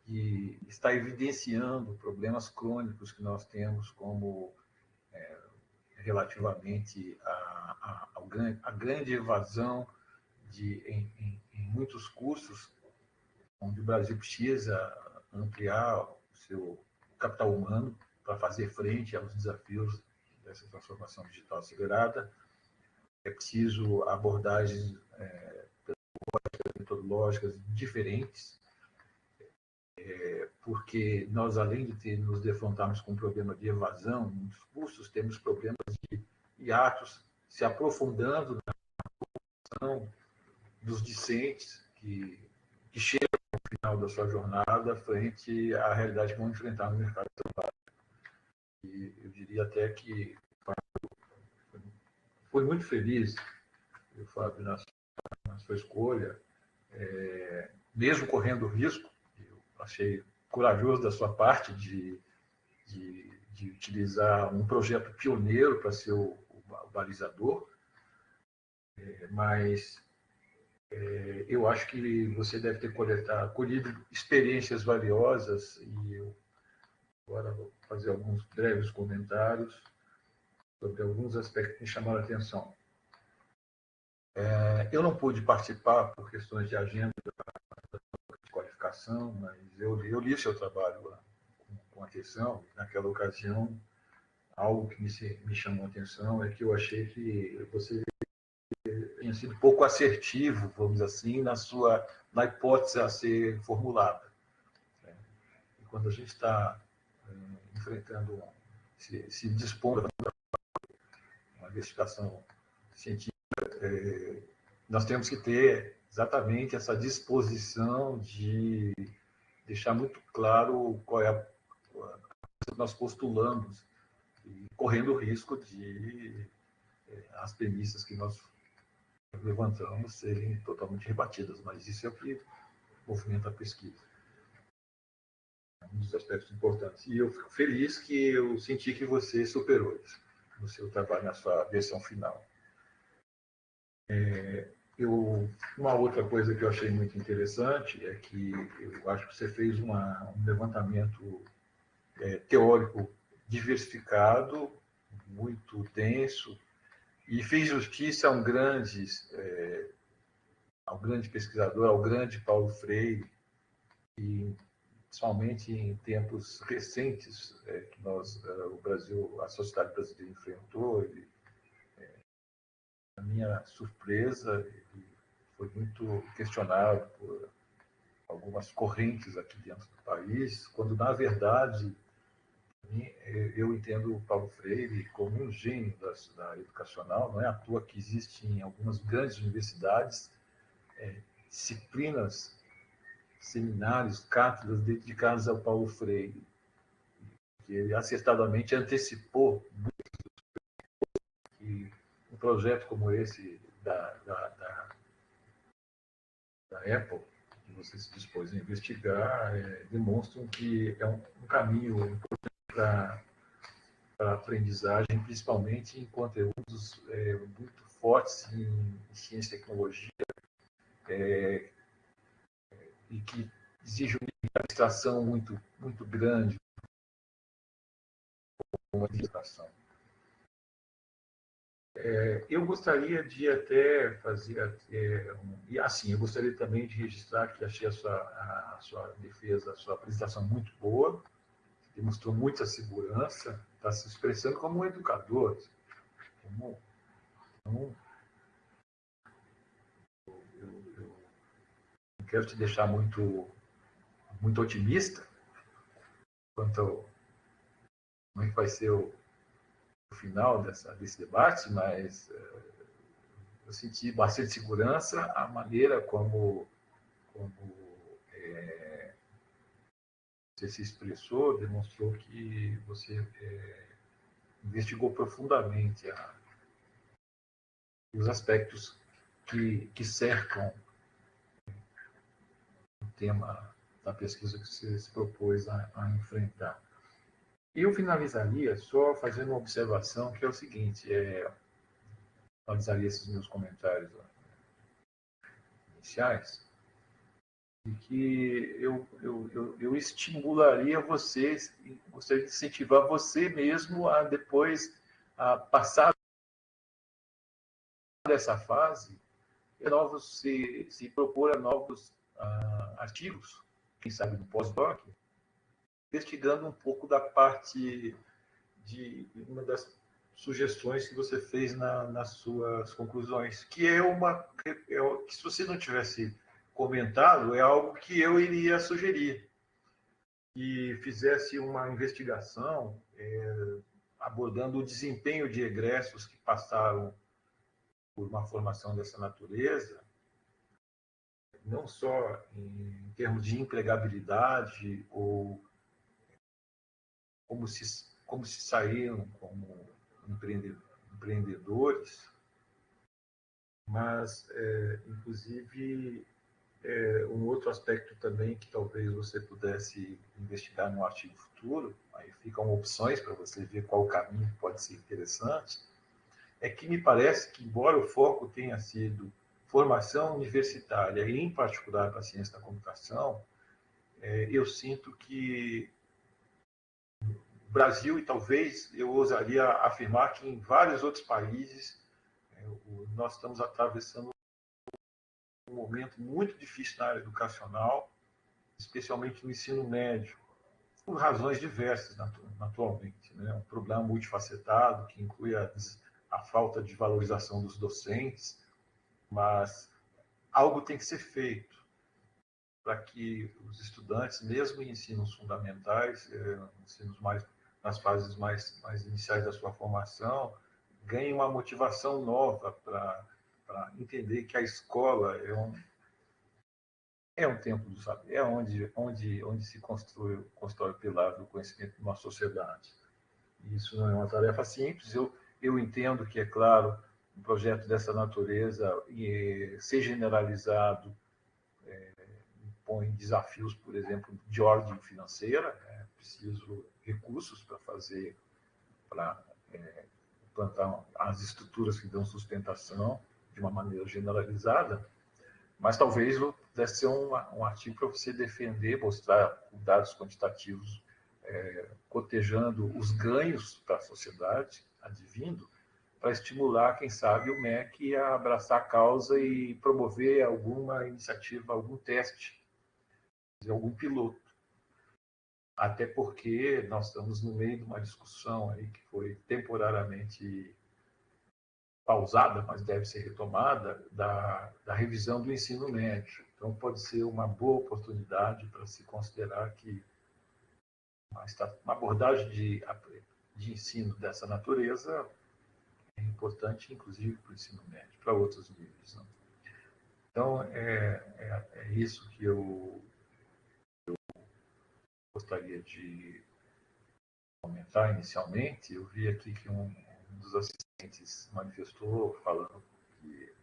que está evidenciando problemas crônicos que nós temos como relativamente à grande evasão em muitos cursos, onde o Brasil precisa ampliar o seu capital humano para fazer frente aos desafios dessa transformação digital acelerada. É preciso abordagens metodológicas diferentes, porque nós, além de nos defrontarmos com um problema de evasão em muitos cursos, temos problemas de hiatos se aprofundando na formação dos discentes que chegam ao final da sua jornada frente à realidade que vão enfrentar no mercado de trabalho. E eu diria até que foi muito feliz, o Fábio, na sua escolha, mesmo correndo risco. Eu achei corajoso da sua parte de utilizar um projeto pioneiro para ser o balizador, mas eu acho que você deve ter colhido experiências valiosas, e eu agora vou fazer alguns breves comentários sobre alguns aspectos que me chamaram a atenção. Eu não pude participar por questões de agenda de qualificação, mas eu li seu trabalho com atenção. Naquela ocasião, algo que me chamou a atenção é que eu achei que você tinha sido pouco assertivo, vamos dizer assim, na hipótese a ser formulada. E quando a gente está enfrentando, se dispondo a uma investigação científica, nós temos que ter exatamente essa disposição de deixar muito claro qual é a que nós postulamos, e correndo o risco de as premissas que nós levantamos serem totalmente rebatidas, mas isso é o que movimenta a pesquisa. É um dos aspectos importantes. E eu fico feliz que eu senti que você superou isso no seu trabalho, na sua versão final. Uma outra coisa que eu achei muito interessante é que eu acho que você fez um levantamento teórico diversificado, muito denso, e fez justiça ao grande pesquisador, ao grande Paulo Freire, e principalmente em tempos recentes que o Brasil, a sociedade brasileira enfrentou. A minha surpresa, ele foi muito questionado por algumas correntes aqui dentro do país, quando, na verdade, eu entendo o Paulo Freire como um gênio da educacional. Não é à toa que existem em algumas grandes universidades disciplinas, seminários, cátedras dedicadas ao Paulo Freire, que ele acertadamente antecipou que um projeto como esse da Apple, que você se dispôs a investigar, demonstram que é um caminho importante para a aprendizagem, principalmente em conteúdos muito fortes em ciência e tecnologia, e que exige uma abstração muito, muito grande, uma abstração. Eu gostaria de até fazer, e assim, eu gostaria também de registrar que achei a sua defesa, a sua apresentação muito boa, demonstrou muita segurança, está se expressando como um educador, como quero te deixar muito otimista quanto ao como é que vai ser o final desse debate, mas eu senti bastante segurança. A maneira como você se expressou demonstrou que você investigou profundamente os aspectos que cercam o tema da pesquisa que você se propôs a enfrentar. E eu finalizaria só fazendo uma observação, que é o seguinte, finalizaria esses meus comentários iniciais, de que eu estimularia você, gostaria de incentivar você mesmo a depois a passar dessa fase, se propor a novos artigos, quem sabe no pós-doc, investigando um pouco da parte de uma das sugestões que você fez nas suas conclusões, que que se você não tivesse comentado, é algo que eu iria sugerir, que fizesse uma investigação abordando o desempenho de egressos que passaram por uma formação dessa natureza, não só em termos de empregabilidade ou como se saíram como empreendedores, mas, inclusive, um outro aspecto também que talvez você pudesse investigar no artigo futuro, aí ficam opções para você ver qual caminho pode ser interessante, é que me parece que, embora o foco tenha sido formação universitária, e em particular para a ciência da computação, eu sinto que o Brasil, e talvez eu ousaria afirmar que em vários outros países, nós estamos atravessando um momento muito difícil na área educacional, especialmente no ensino médio, por razões diversas, naturalmente. Né? Um problema multifacetado, que inclui a falta de valorização dos docentes, mas algo tem que ser feito para que os estudantes, mesmo em ensinos fundamentais, nas fases mais iniciais da sua formação, ganhem uma motivação nova para entender que a escola é um templo do saber, é onde se constrói o pilar do conhecimento de uma sociedade. Isso não é uma tarefa simples. Eu entendo que, é claro, um projeto dessa natureza ser generalizado impõe desafios, por exemplo, de ordem financeira. É preciso recursos para implantar as estruturas que dão sustentação de uma maneira generalizada, mas talvez pudesse ser um artigo para você defender, mostrar dados quantitativos cotejando os ganhos para a sociedade, advindo, para estimular, quem sabe, o MEC a abraçar a causa e promover alguma iniciativa, algum teste, algum piloto. Até porque nós estamos no meio de uma discussão aí que foi temporariamente pausada, mas deve ser retomada, da revisão do ensino médio. Então, pode ser uma boa oportunidade para se considerar que uma abordagem de ensino dessa natureza é importante, inclusive, para o ensino médio, para outros níveis. Né? Então, é isso que eu gostaria de comentar inicialmente. Eu vi aqui que um dos assistentes manifestou, falando que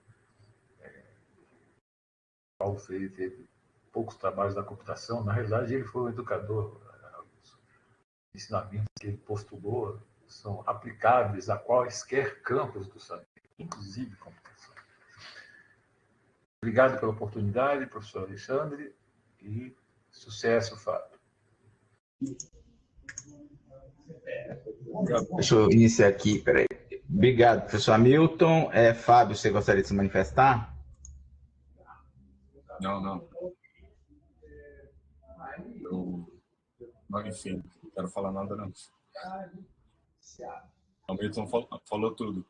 Paulo Freire teve poucos trabalhos da computação. Na realidade, ele foi um educador. Os ensinamentos que ele postulou são aplicáveis a quaisquer campos do saber, inclusive computação. Obrigado pela oportunidade, professor Alexandre, e sucesso, Fábio. Deixa eu iniciar aqui, peraí. Obrigado, professor Hamilton. Fábio, você gostaria de se manifestar? Não. Enfim, não quero falar nada, não. O Milton falou tudo.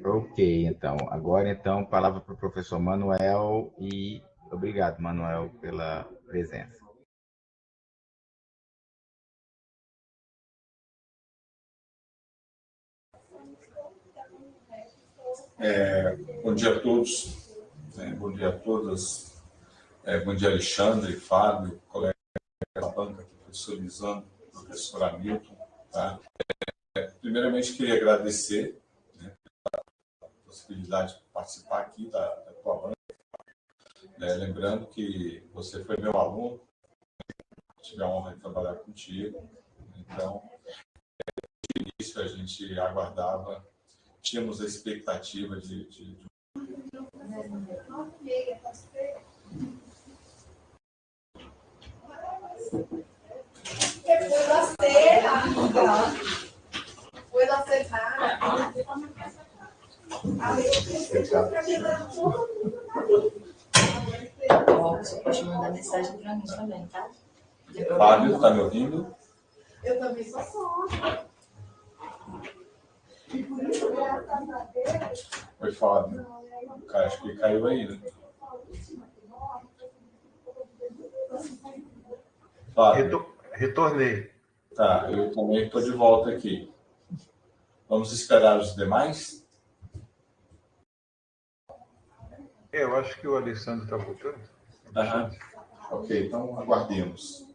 Ok, então. Agora, então, palavra para o professor Manuel e obrigado, Manuel, pela presença. Bom dia a todos, bom dia a todas, bom dia Alexandre, Fábio, colega da banca, professor Lisandro, professor Hamilton. Tá? Primeiramente, queria agradecer, né, a possibilidade de participar aqui da tua banca. Lembrando que você foi meu aluno, tive a honra de trabalhar contigo, então, no início a gente aguardava, tínhamos a expectativa de Você pode mandar mensagem para mim também, tá? Fábio, está me ouvindo? Eu também sou sócia. E por isso, graças a Deus... Oi, Fábio. Acho que caiu aí, né? Fábio. Retornei. Tá, eu também estou de volta aqui. Vamos esperar os demais? Eu acho que o Alessandro está voltando. Ok, então aguardemos.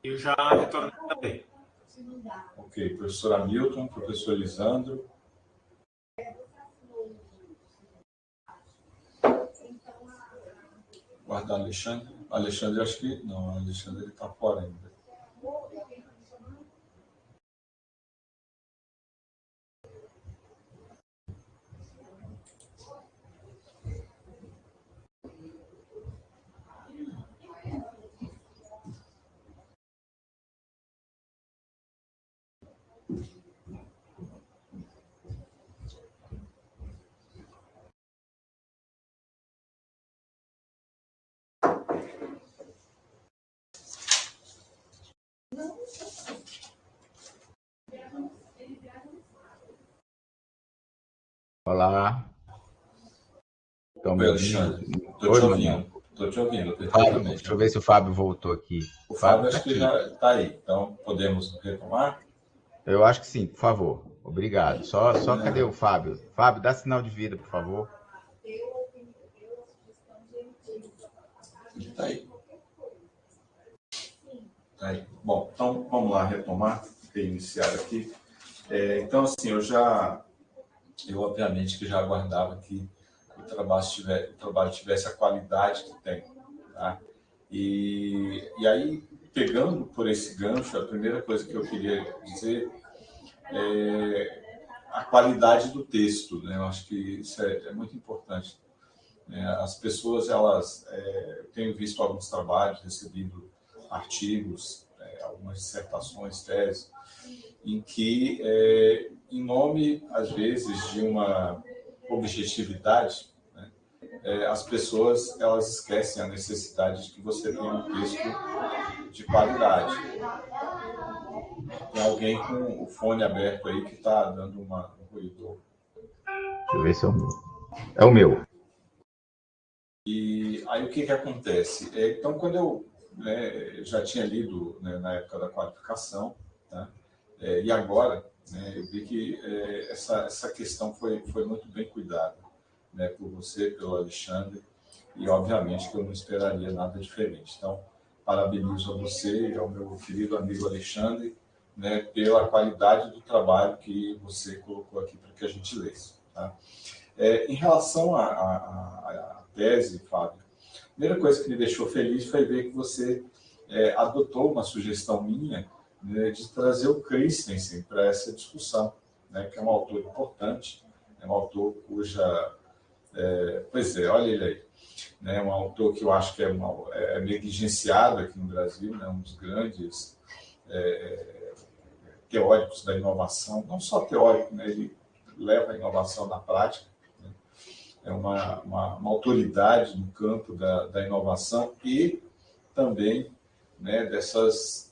Eu já retornei também. Ok, professor Hamilton, professor Lisandro. Guardar Alexandre. Alexandre, acho que... Não, Alexandre está fora ainda. Olá. Estão me Oi, ouvindo? Alexandre. Estou te ouvindo. Estou te ouvindo perfeitamente. Deixa eu ver se o Fábio voltou aqui. O Fábio acho tá que aqui. já está aí. Então, podemos retomar? Eu acho que sim, por favor. Obrigado. Só cadê o Fábio? Fábio, dá sinal de vida, por favor. Está aí. Tá aí. Bom, então vamos lá retomar, iniciar aqui. Então, assim, eu obviamente que já aguardava que o trabalho tivesse a qualidade que tem. Tá? E aí, pegando por esse gancho, a primeira coisa que eu queria dizer é a qualidade do texto. Né? Eu acho que isso é muito importante. As pessoas, eu tenho visto alguns trabalhos, recebido artigos, algumas dissertações, teses, em que, em nome, às vezes, de uma objetividade, né, as pessoas elas esquecem a necessidade de que você tenha um texto de qualidade. Tem alguém com o fone aberto aí que está dando um ruído. Deixa eu ver se é o meu. É o meu. E aí o que acontece? Então, quando eu já tinha lido, né, na época da qualificação, tá? E agora, né, eu vi que essa questão foi muito bem cuidada, né, por você, pelo Alexandre, e obviamente que eu não esperaria nada diferente. Então, parabenizo a você e ao meu querido amigo Alexandre, né, pela qualidade do trabalho que você colocou aqui para que a gente lesse. Tá? Em relação à tese, Fábio, a primeira coisa que me deixou feliz foi ver que você adotou uma sugestão minha, né, de trazer o Christensen para essa discussão, né, que é um autor importante, é um autor cuja... olha ele aí, né, um autor que eu acho que é negligenciado aqui no Brasil, né, um dos grandes teóricos da inovação, não só teórico, né, ele leva a inovação na prática, né, é uma autoridade no campo da inovação e também, né, dessas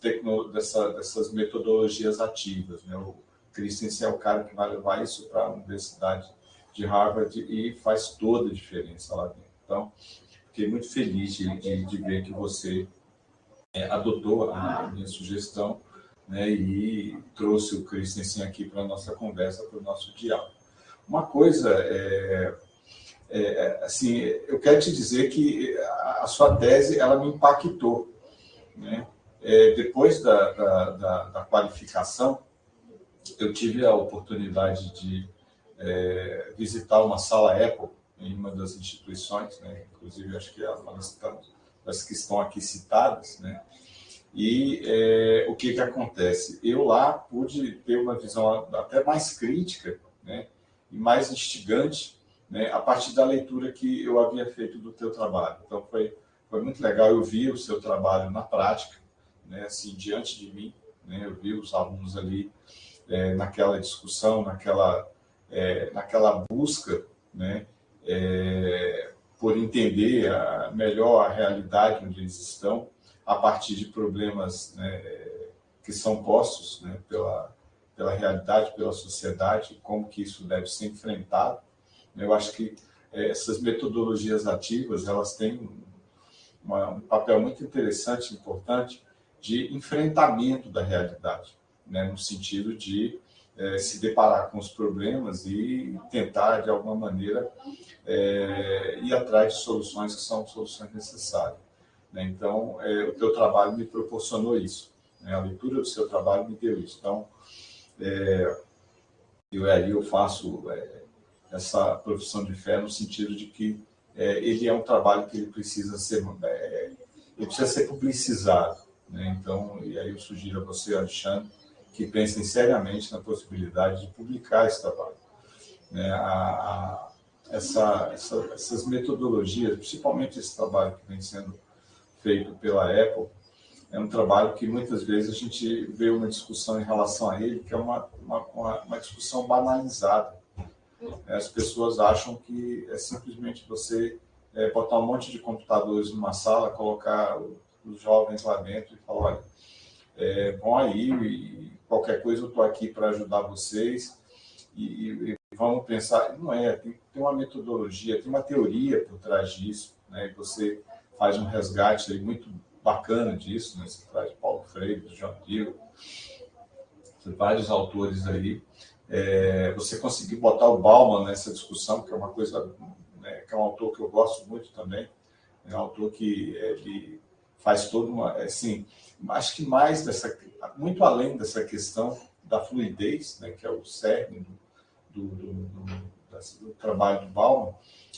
metodologias ativas, né, o Christensen é o cara que vai levar isso para a Universidade de Harvard e faz toda a diferença lá dentro. Então, fiquei muito feliz de ver que você adotou a minha sugestão, né, e trouxe o Christensen aqui para a nossa conversa, para o nosso diálogo. Uma coisa, assim, eu quero te dizer que a sua tese ela me impactou, né? Depois da qualificação, eu tive a oportunidade de visitar uma sala Apple em uma das instituições, né? Inclusive acho que é uma das que estão aqui citadas, né? E o que acontece? Eu lá pude ter uma visão até mais crítica, né? E mais instigante, né? A partir da leitura que eu havia feito do teu trabalho. Então foi muito legal, eu vi o seu trabalho na prática, né? Assim, diante de mim, né? Eu vi os alunos ali naquela discussão, naquela busca, né? Por entender melhor a realidade onde eles estão, a partir de problemas, né, que são postos, né, pela realidade, pela sociedade, como que isso deve ser enfrentado. Eu acho que essas metodologias ativas, elas têm um papel muito interessante, importante, de enfrentamento da realidade, né, no sentido de se deparar com os problemas e tentar, de alguma maneira, ir atrás de soluções que são soluções necessárias. Né? Então, o teu trabalho me proporcionou isso, né? A leitura do seu trabalho me deu isso. Então, eu faço essa profissão de fé no sentido de que ele é um trabalho que ele precisa ser publicizado, né? Então, e aí eu sugiro a você, Alexandre, que pensem seriamente na possibilidade de publicar esse trabalho, né? Essas metodologias, principalmente esse trabalho que vem sendo feito pela Apple, é um trabalho que muitas vezes a gente vê uma discussão em relação a ele, que é uma discussão banalizada. As pessoas acham que é simplesmente você botar um monte de computadores numa sala, colocar os jovens lá dentro e falar, olha, vão aí, e qualquer coisa eu estou aqui para ajudar vocês, e vamos pensar, não tem uma metodologia, tem uma teoria por trás disso, né? E você faz um resgate aí muito bacana disso, né? Você traz Paulo Freire, John Dewey, vários autores aí. Você conseguir botar o Bauman nessa discussão, que é uma coisa, né, que é um autor que eu gosto muito também, é um autor que ele faz toda uma, assim, acho que muito além dessa questão da fluidez, né, que é o cerne do trabalho do Bauman,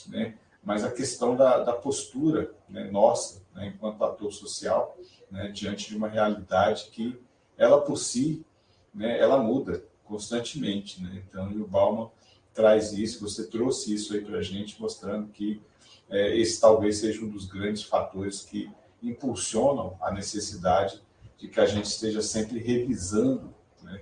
né, mas a questão da postura, né, nossa, né, enquanto ator social, né, diante de uma realidade que ela por si, né, ela muda constantemente, né? Então, e o Bauman traz isso, você trouxe isso aí para a gente, mostrando que esse talvez seja um dos grandes fatores que impulsionam a necessidade de que a gente esteja sempre revisando, né,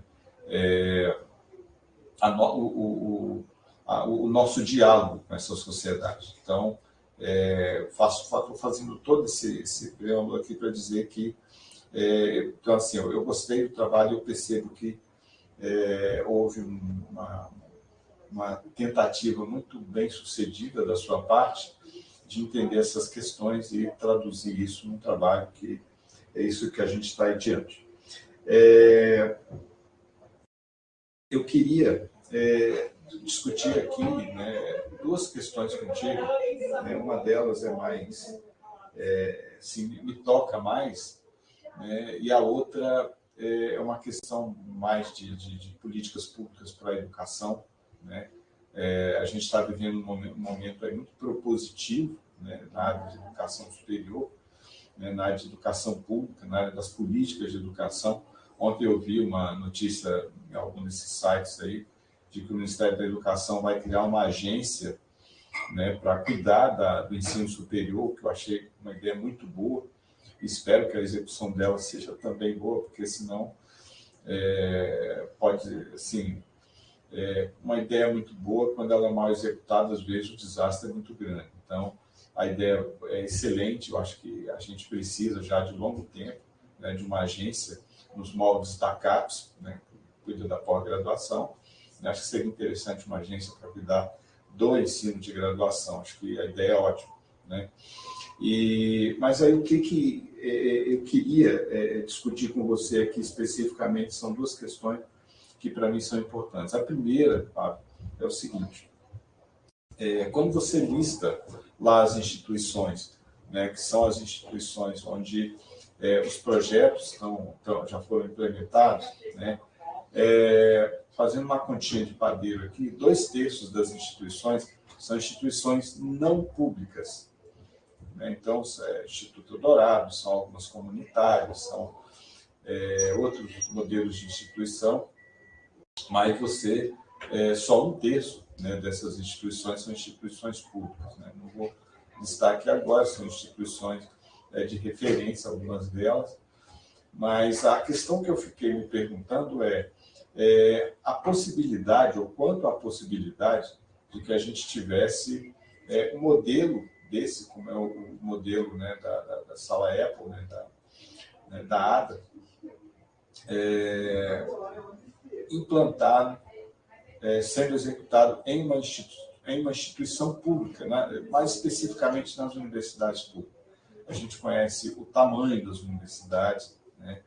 o nosso diálogo com essa sociedade. Então, estou fazendo todo esse preâmbulo aqui para dizer que, então, assim, eu gostei do trabalho, eu percebo que houve uma tentativa muito bem sucedida da sua parte de entender essas questões e traduzir isso num trabalho que é isso que a gente está aí diante. Eu queria discutir aqui, né, duas questões contigo, né? Uma delas é mais, assim, me toca mais, né? E a outra é uma questão mais de políticas públicas para a educação, né? A gente está vivendo um momento aí muito propositivo, né, na área de educação superior, né, na área de educação pública, na área das políticas de educação. Ontem eu vi uma notícia em algum desses sites aí, de que o Ministério da Educação vai criar uma agência, né, para cuidar do ensino superior, que eu achei uma ideia muito boa. Espero que a execução dela seja também boa, porque senão pode, assim, uma ideia muito boa, quando ela é mal executada, às vezes o desastre é muito grande. Então, a ideia é excelente, eu acho que a gente precisa já de longo tempo, né, de uma agência nos moldes da CAPES, né, cuida da pós-graduação. Acho que seria interessante uma agência para cuidar do ensino de graduação. Acho que a ideia é ótima, né? Mas aí o que eu queria discutir com você aqui especificamente são duas questões que para mim são importantes. A primeira, Fábio, é o seguinte: quando você lista lá as instituições, né, que são as instituições onde os projetos já foram implementados, né, fazendo uma continha de padeiro aqui, 2/3 das instituições são instituições não públicas. Então, Instituto Dourado, são algumas comunitárias, são outros modelos de instituição, mas só 1/3, né, dessas instituições são instituições públicas, né? Não vou listar aqui agora, são instituições de referência, algumas delas, mas a questão que eu fiquei me perguntando a possibilidade, ou quanto a possibilidade, de que a gente tivesse um modelo desse, como é o modelo, né, da Sala Apple, né, da ADA, implantado, sendo executado em uma instituição pública, né, mais especificamente nas universidades públicas. A gente conhece o tamanho das universidades, né,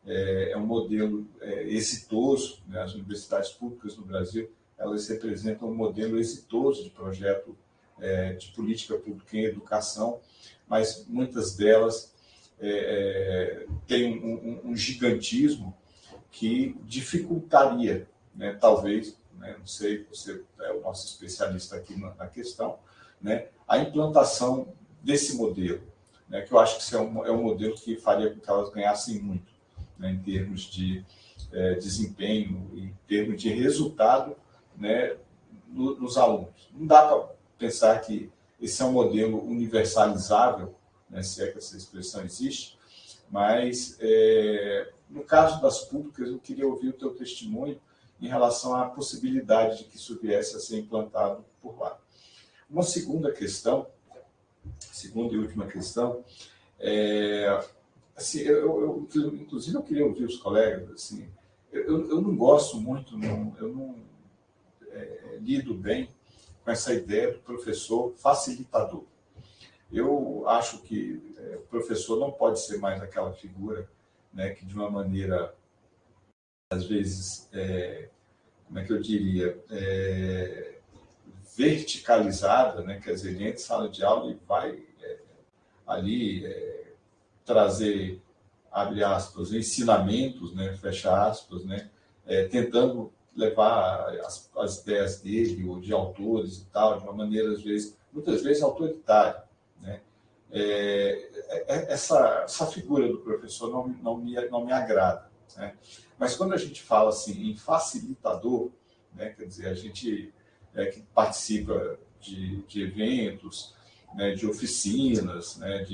é um modelo exitoso, né, as universidades públicas no Brasil, elas representam um modelo exitoso de projeto de política pública em educação, mas muitas delas têm um gigantismo que dificultaria, né, talvez, né, não sei, você é o nosso especialista aqui na questão, né, a implantação desse modelo, né, que eu acho que isso é um modelo que faria com que elas ganhassem muito, né, em termos de desempenho, em termos de resultado, né, nos alunos. Não dá para pensar que esse é um modelo universalizável, né, se é que essa expressão existe, mas, no caso das públicas, eu queria ouvir o teu testemunho em relação à possibilidade de que isso viesse a ser implantado por lá. Uma segunda e última questão, assim, inclusive eu queria ouvir os colegas, assim, eu não gosto muito, eu não lido bem com essa ideia do professor facilitador. Eu acho que o professor não pode ser mais aquela figura, né, que de uma maneira, às vezes, como é que eu diria, verticalizada, né, quer dizer, ele entra em sala de aula e vai ali trazer, abre aspas, ensinamentos, né, fecha aspas, né, tentando levar as ideias dele ou de autores e tal, de uma maneira, muitas vezes autoritária, né? Essa figura do professor não me agrada, né? Mas quando a gente fala assim em facilitador, né, quer dizer, a gente que participa de eventos, né, de oficinas, né,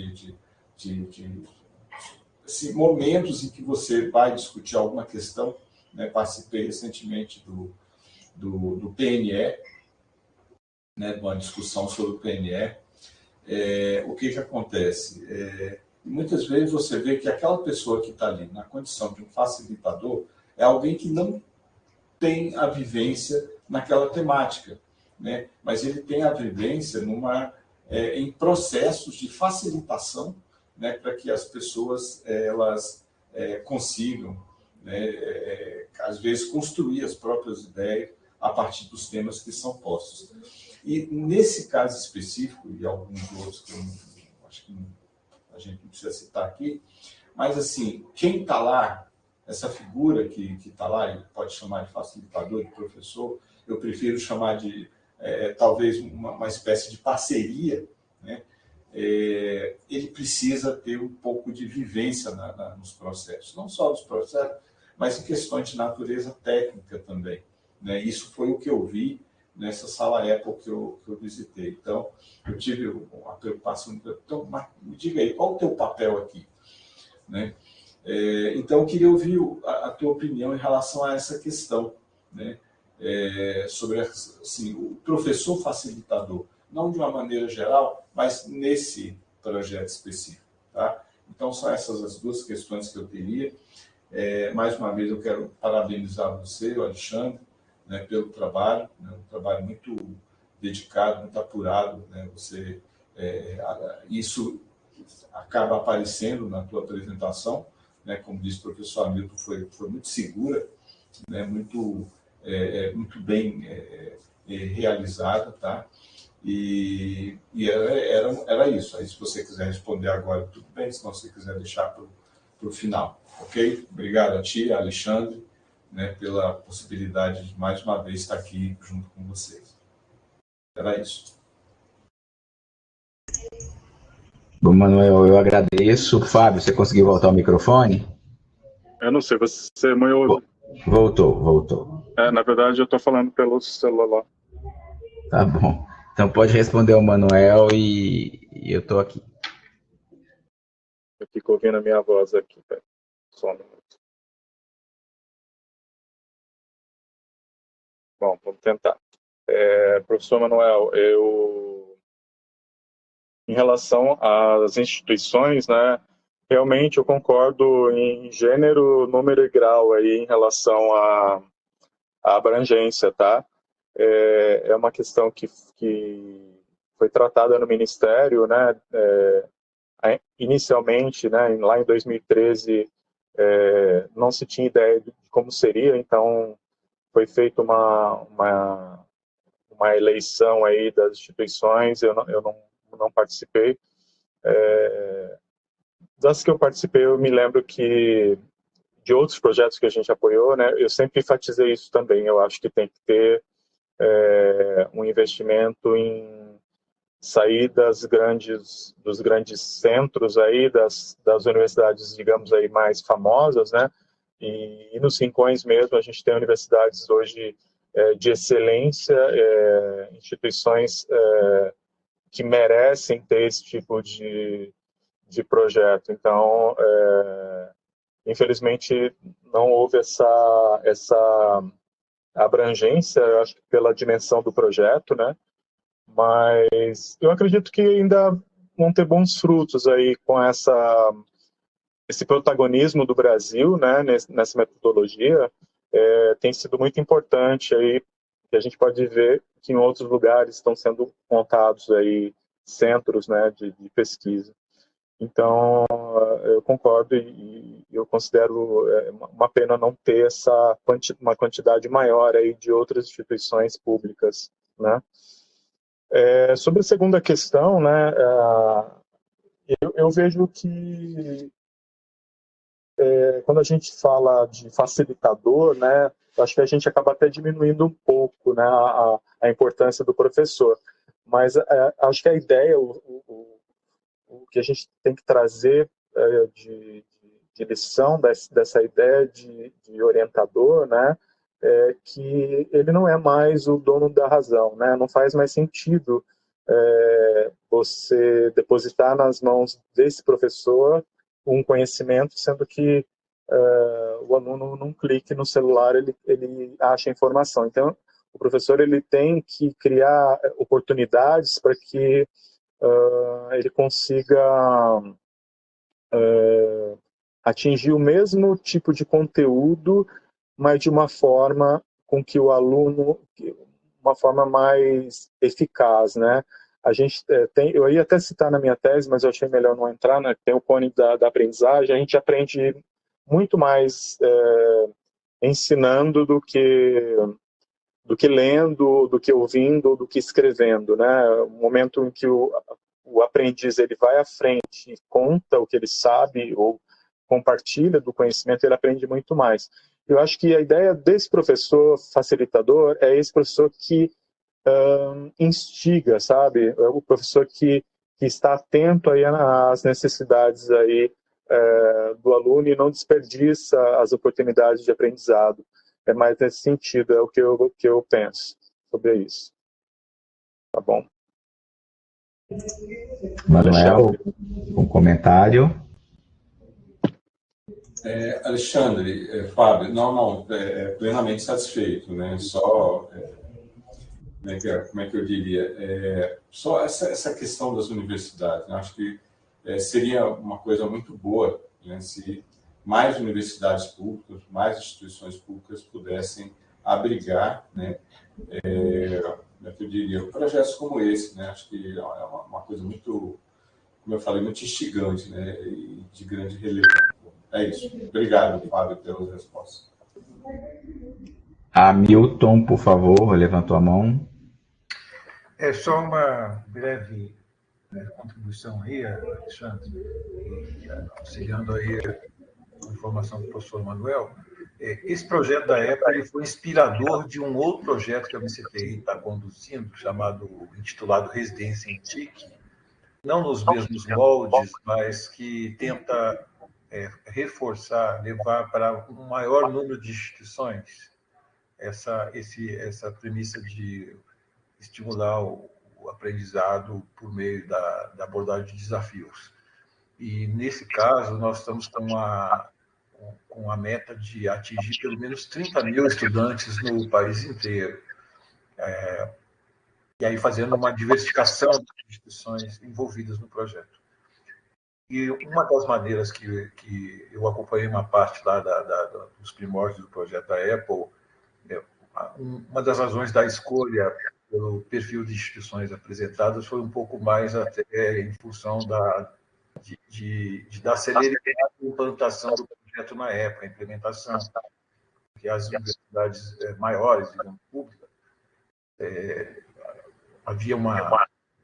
assim, momentos em que você vai discutir alguma questão, né, participei recentemente do PNE, né, de uma discussão sobre o PNE. O que acontece? Muitas vezes você vê que aquela pessoa que está ali na condição de um facilitador é alguém que não tem a vivência naquela temática, né? Mas ele tem a vivência em processos de facilitação, né, para que as pessoas elas consigam, né, às vezes, construir as próprias ideias a partir dos temas que são postos. E nesse caso específico, e alguns outros que eu acho que a gente não precisa citar aqui, mas, assim, quem está lá, essa figura que está lá, ele pode chamar de facilitador, de professor, eu prefiro chamar de, talvez, uma espécie de parceria, né? Ele precisa ter um pouco de vivência nos processos, não só nos processos, mas em questões de natureza técnica também, né? Isso foi o que eu vi nessa Sala Apple que eu visitei. Então, eu tive a preocupação. Então, me diga aí, qual o teu papel aqui, né? Então, eu queria ouvir a tua opinião em relação a essa questão, né? Sobre assim, o professor facilitador, não de uma maneira geral, mas nesse projeto específico, tá? Então, são essas as duas questões que eu teria. Mais uma vez, eu quero parabenizar você, o Alexandre, né, pelo trabalho, né, um trabalho muito dedicado, muito apurado. Né, isso acaba aparecendo na tua apresentação, né, como disse o professor Hamilton, foi muito segura, né, muito bem realizada, tá? E era isso. Aí, se você quiser responder agora, tudo bem, se não você quiser deixar para o final. Ok? Obrigado a ti, Alexandre, né, pela possibilidade de, mais uma vez, estar aqui junto com vocês. Era isso. Bom, Manuel, eu agradeço. Fábio, você conseguiu voltar ao microfone? Eu não sei, você me ouve? Voltou. Na verdade, eu estou falando pelo celular. Tá bom. Então pode responder ao Manuel e eu estou aqui. Eu fico ouvindo a minha voz aqui, pera. Só um minuto. Bom, vamos tentar. Professor Manuel, em relação às instituições, né, realmente eu concordo em gênero, número e grau aí em relação à abrangência, tá? É uma questão que foi tratada no Ministério, né? Inicialmente, né, lá em 2013, não se tinha ideia de como seria, então foi feita uma eleição aí das instituições, eu não participei. Das que eu participei, eu me lembro que de outros projetos que a gente apoiou, né, eu sempre enfatizei isso também. Eu acho que tem que ter um investimento em sair dos grandes centros aí, das universidades, digamos aí, mais famosas, né, e nos rincões mesmo. A gente tem universidades hoje de excelência, instituições que merecem ter esse tipo de projeto. Então, infelizmente, não houve essa abrangência, eu acho que pela dimensão do projeto, né? Mas eu acredito que ainda vão ter bons frutos aí com esse protagonismo do Brasil, né, nessa metodologia. Tem sido muito importante aí, que a gente pode ver que em outros lugares estão sendo montados aí centros, né, de pesquisa. Então, eu concordo e eu considero uma pena não ter uma quantidade maior aí de outras instituições públicas, né? Sobre a segunda questão, né, eu vejo que quando a gente fala de facilitador, né, eu acho que a gente acaba até diminuindo um pouco, né, a importância do professor. Mas acho que a ideia, o que a gente tem que trazer de lição dessa ideia de orientador, né, é que ele não é mais o dono da razão, né? Não faz mais sentido você depositar nas mãos desse professor um conhecimento, sendo que o aluno, num clique no celular, ele acha a informação. Então, o professor ele tem que criar oportunidades para que ele consiga atingir o mesmo tipo de conteúdo, mas de uma forma com que o aluno, uma forma mais eficaz, né? A gente eu ia até citar na minha tese, mas eu achei melhor não entrar, né? Tem o cone da aprendizagem. A gente aprende muito mais ensinando do que lendo, do que ouvindo, do que escrevendo, né? O momento em que o aprendiz ele vai à frente e conta o que ele sabe ou compartilha do conhecimento, ele aprende muito mais. Eu acho que a ideia desse professor facilitador é esse professor que instiga, sabe? É o professor que está atento aí às necessidades aí do aluno e não desperdiça as oportunidades de aprendizado. É mais nesse sentido, é o que eu penso sobre isso. Tá bom? Manuel, um comentário? Alexandre, Fábio, não, plenamente satisfeito, né? Só, como é que eu diria? Só essa questão das universidades, né? Acho que seria uma coisa muito boa, né, se mais universidades públicas, mais instituições públicas pudessem abrigar, né, eu diria, projetos como esse, né? Acho que é uma coisa muito, como eu falei, muito instigante, né, e de grande relevância. É isso. Obrigado, Fábio, pelas respostas. Hamilton, por favor, levantou a mão. É só uma breve contribuição aí, Alexandre, auxiliando aí a informação do professor Manuel. Esse projeto da Apple ele foi inspirador de um outro projeto que a MCTI está conduzindo, intitulado Residência em TIC, não nos mesmos moldes, mas que tenta reforçar, levar para um maior número de instituições essa premissa de estimular o aprendizado por meio da abordagem de desafios. E, nesse caso, nós estamos com a meta de atingir pelo menos 30 mil estudantes no país inteiro. E aí fazendo uma diversificação das instituições envolvidas no projeto. E uma das maneiras que eu acompanhei uma parte lá dos primórdios do projeto da Apple, uma das razões da escolha pelo perfil de instituições apresentadas foi um pouco mais até em função da celeridade da implantação do projeto na época, a implementação, que as universidades maiores, digamos, públicas, havia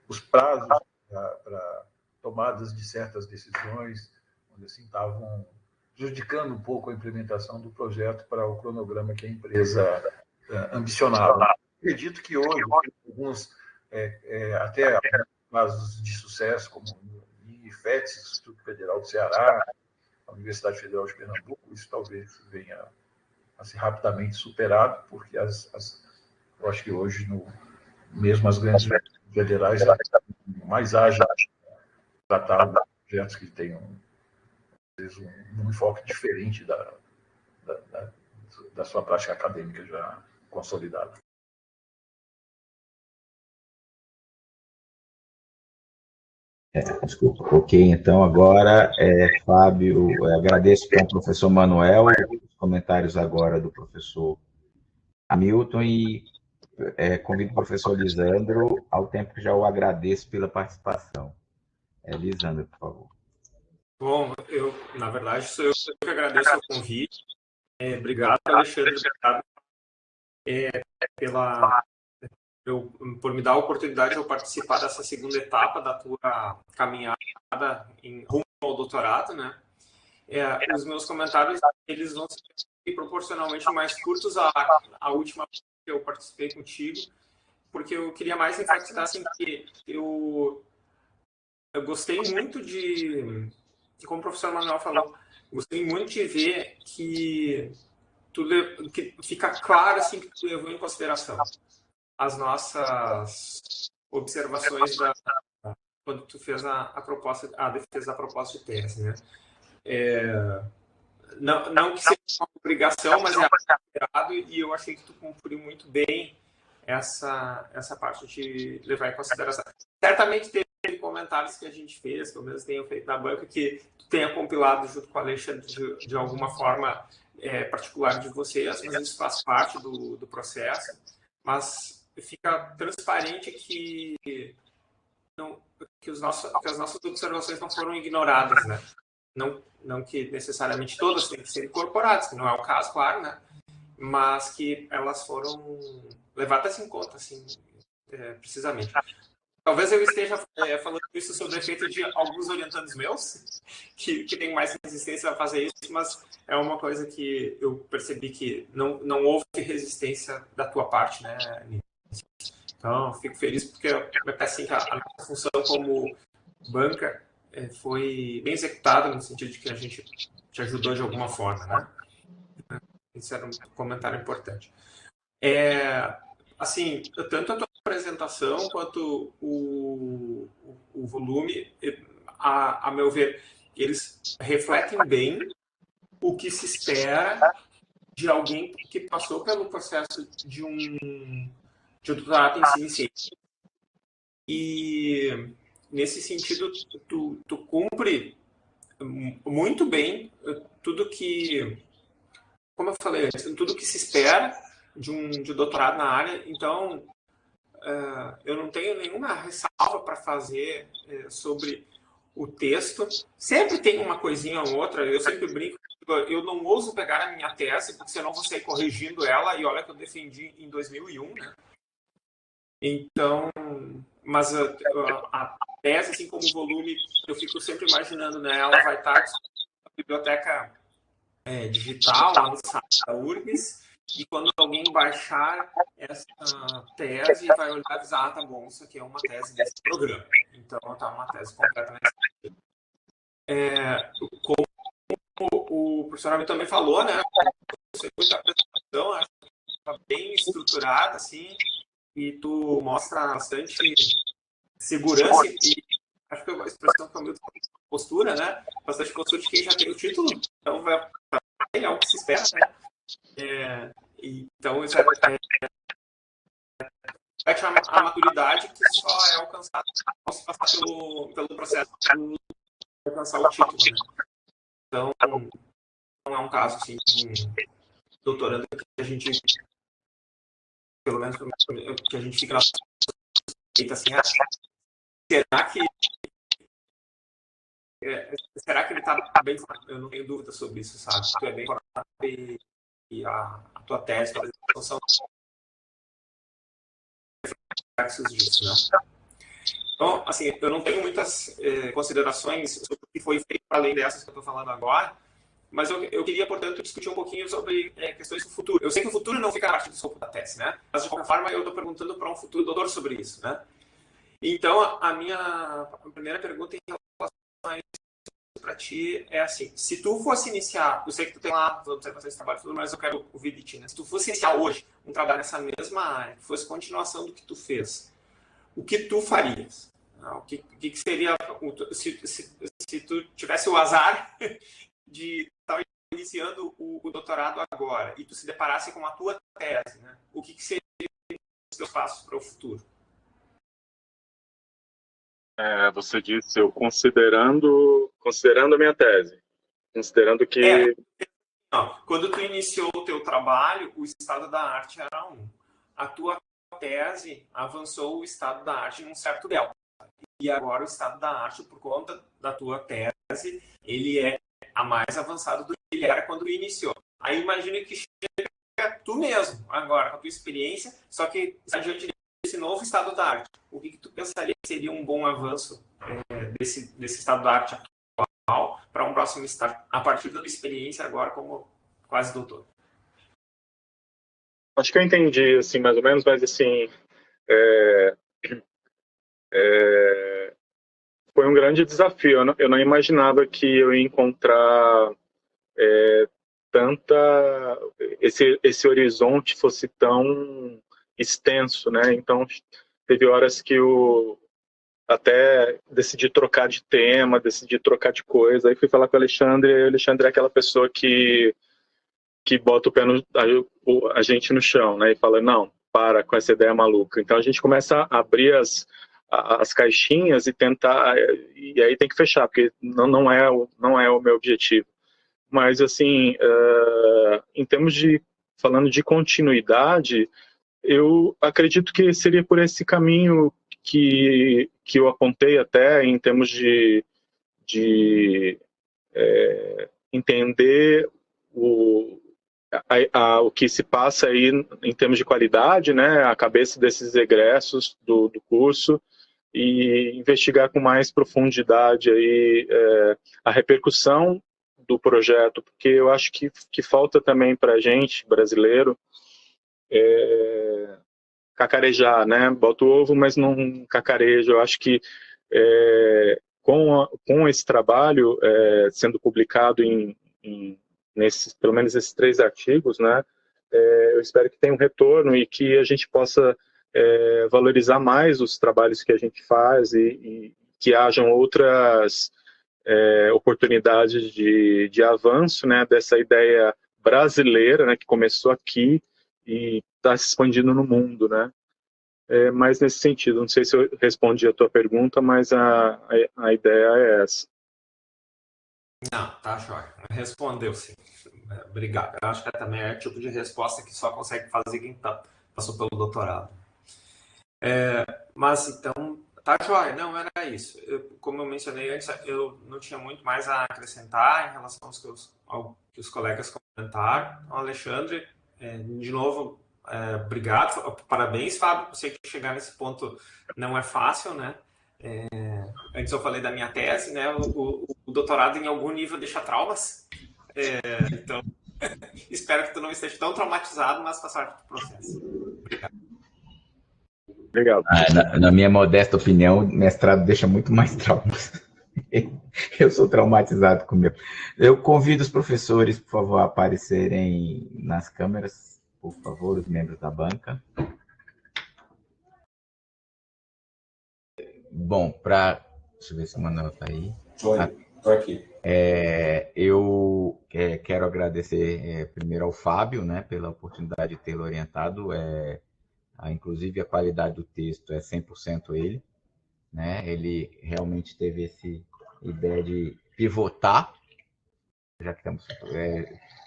os prazos para tomadas de certas decisões, onde assim estavam prejudicando um pouco a implementação do projeto para o cronograma que a empresa ambicionava. Acredito que hoje, alguns até casos de sucesso, como o IFETS, Instituto Federal do Ceará, a Universidade Federal de Pernambuco, isso talvez venha a ser rapidamente superado, porque eu acho que hoje, mesmo as grandes federais, mais ágil tratar projetos que tenham um enfoque diferente da sua prática acadêmica já consolidada. Desculpa. Ok, então agora, Fábio, agradeço então ao professor Manuel, os comentários agora do professor Hamilton e convido o professor Lisandro, ao tempo que já o agradeço pela participação. Lisandro, por favor. Bom, na verdade, sou eu que agradeço o convite. Obrigado, Alexandre, por me dar a oportunidade de eu participar dessa segunda etapa da tua caminhada em rumo ao doutorado, né? Os meus comentários, eles vão ser proporcionalmente mais curtos à última vez que eu participei contigo, porque eu queria mais enfatizar assim, que eu gostei muito como o professor Manuel falou, gostei muito de ver que fica claro assim, que tu levou em consideração as nossas observações quando tu fez a defesa da proposta de tese, né? Não que seja uma obrigação, mas é esperado, e eu achei que tu cumpriu muito bem essa parte de levar em consideração. Certamente teve comentários que a gente fez, que eu mesmo tenho feito na banca, que tu tenha compilado junto com a Alexandre de alguma forma particular de vocês, mas isso faz parte do processo. Mas fica transparente que as nossas observações não foram ignoradas, né? Não que necessariamente todas têm que ser incorporadas, que não é o caso, claro, né? Mas que elas foram levadas em conta, assim, precisamente. Talvez eu esteja falando isso sob o efeito de alguns orientandos meus, que têm mais resistência a fazer isso, mas é uma coisa que eu percebi que não houve resistência da tua parte, né, Nini? Então, fico feliz porque assim, a nossa função como banca foi bem executada, no sentido de que a gente te ajudou de alguma forma, né? Isso era um comentário importante. Assim, tanto a tua apresentação quanto o volume, a meu ver, eles refletem bem o que se espera de alguém que passou pelo processo de um doutorado em ciência. E, nesse sentido, tu cumpre muito bem tudo que, como eu falei antes, tudo que se espera de doutorado na área. Então, eu não tenho nenhuma ressalva para fazer sobre o texto. Sempre tem uma coisinha ou outra. Eu sempre brinco, eu não ouso pegar a minha tese, porque senão vou sair corrigindo ela, e olha que eu defendi em 2001, né? Então, mas a tese, assim como o volume, eu fico sempre imaginando, né? Ela vai estar na biblioteca digital, lá no site da URGS, e quando alguém baixar essa tese, vai olhar e dizer, tá bom, isso aqui é uma tese desse programa. Então, tá uma tese completamente... Como o professor Abel também falou, né? A apresentação está bem estruturada, assim, e tu mostra bastante segurança e acho que a expressão foi muito postura, né? Bastante postura de quem já tem o título, então é algo que se espera, né? Então, isso a maturidade que só é alcançada ao se passar pelo processo de alcançar o título, né? Então, não é um caso assim de doutorando que a gente, pelo menos que a gente fica na assim, será que ele está bem formado? Eu não tenho dúvida sobre isso, sabe? Tu é bem formado e a tua tese, a apresentação são reflexos disso, né? Então, assim, eu não tenho muitas considerações sobre o que foi feito além dessas que eu estou falando agora, mas eu queria, portanto, discutir um pouquinho sobre questões do futuro. Eu sei que o futuro não fica parte do escopo da tese, né? Mas, de qualquer forma, eu estou perguntando para um futuro doutor sobre isso, né? Então, a minha primeira pergunta em relação a isso para ti é assim, se tu fosse iniciar, eu sei que tu tem lá as observações de trabalho, tudo, mas eu quero ouvir de ti, né? Se tu fosse iniciar hoje um trabalho nessa mesma área, que fosse continuação do que tu fez, o que tu farias? O que seria, se tu tivesse o azar de estar iniciando o doutorado agora e tu se deparasse com a tua tese, né? O que seriam os teus passos para o futuro? Você disse, eu considerando a minha tese, considerando que... Quando tu iniciou o teu trabalho, o estado da arte era 1. A tua tese avançou o estado da arte em um certo grau. E agora o estado da arte, por conta da tua tese, ele é a mais avançado do que ele era quando iniciou. Aí imagina que chega tu mesmo, agora, com a tua experiência, só que diante desse novo estado da arte, o que tu pensaria que seria um bom avanço desse estado da arte atual para um próximo estágio, a partir da tua experiência agora como quase doutor? Acho que eu entendi, assim, mais ou menos, mas, assim, foi um grande desafio. Eu não imaginava que eu ia encontrar esse horizonte fosse tão extenso, né? Então, teve horas que eu até decidi trocar de tema, decidi trocar de coisa. Aí fui falar com o Alexandre, e o Alexandre é aquela pessoa que bota a gente no chão, né? E fala, não, para com essa ideia maluca. Então a gente começa a abrir as caixinhas e tentar, e aí tem que fechar, porque não é o meu objetivo. Mas, assim, em termos falando de continuidade, eu acredito que seria por esse caminho que eu apontei até, em termos de entender o que se passa aí em termos de qualidade, né, a cabeça desses egressos do curso, e investigar com mais profundidade aí, a repercussão do projeto, porque eu acho que falta também para a gente, brasileiro, cacarejar, né? Bota o ovo, mas não cacareja. Eu acho que com esse trabalho sendo publicado pelo menos esses 3 artigos, né? Eu espero que tenha um retorno e que a gente possa valorizar mais os trabalhos que a gente faz e que hajam outras oportunidades de avanço, né, dessa ideia brasileira, né, que começou aqui e está se expandindo no mundo, né? Mas nesse sentido, não sei se eu respondi a tua pergunta, mas a ideia é essa. Não, tá jóia. Respondeu sim. Obrigado. Eu acho que também é o tipo de resposta que só consegue fazer quem passou pelo doutorado. Mas então, tá jóia. Não, era isso. Como eu mencionei antes, eu não tinha muito mais a acrescentar em relação ao que os colegas comentaram. Então, Alexandre, de novo, obrigado. Parabéns, Fábio. Eu sei que chegar nesse ponto não é fácil, né? Antes eu falei da minha tese, né? O doutorado em algum nível deixa traumas. Então, espero que tu não esteja tão traumatizado, mas faz parte do processo. Obrigado. Obrigado. Na minha modesta opinião, o mestrado deixa muito mais traumas. Eu sou traumatizado com o meu. Eu convido os professores, por favor, a aparecerem nas câmeras, por favor, os membros da banca. Bom, deixa eu ver se o Manuel está aí. Estou aqui. Eu quero agradecer primeiro ao Fábio, né, pela oportunidade de tê-lo orientado. Inclusive, a qualidade do texto é 100% ele. Né? Ele realmente teve essa ideia de pivotar, já que estamos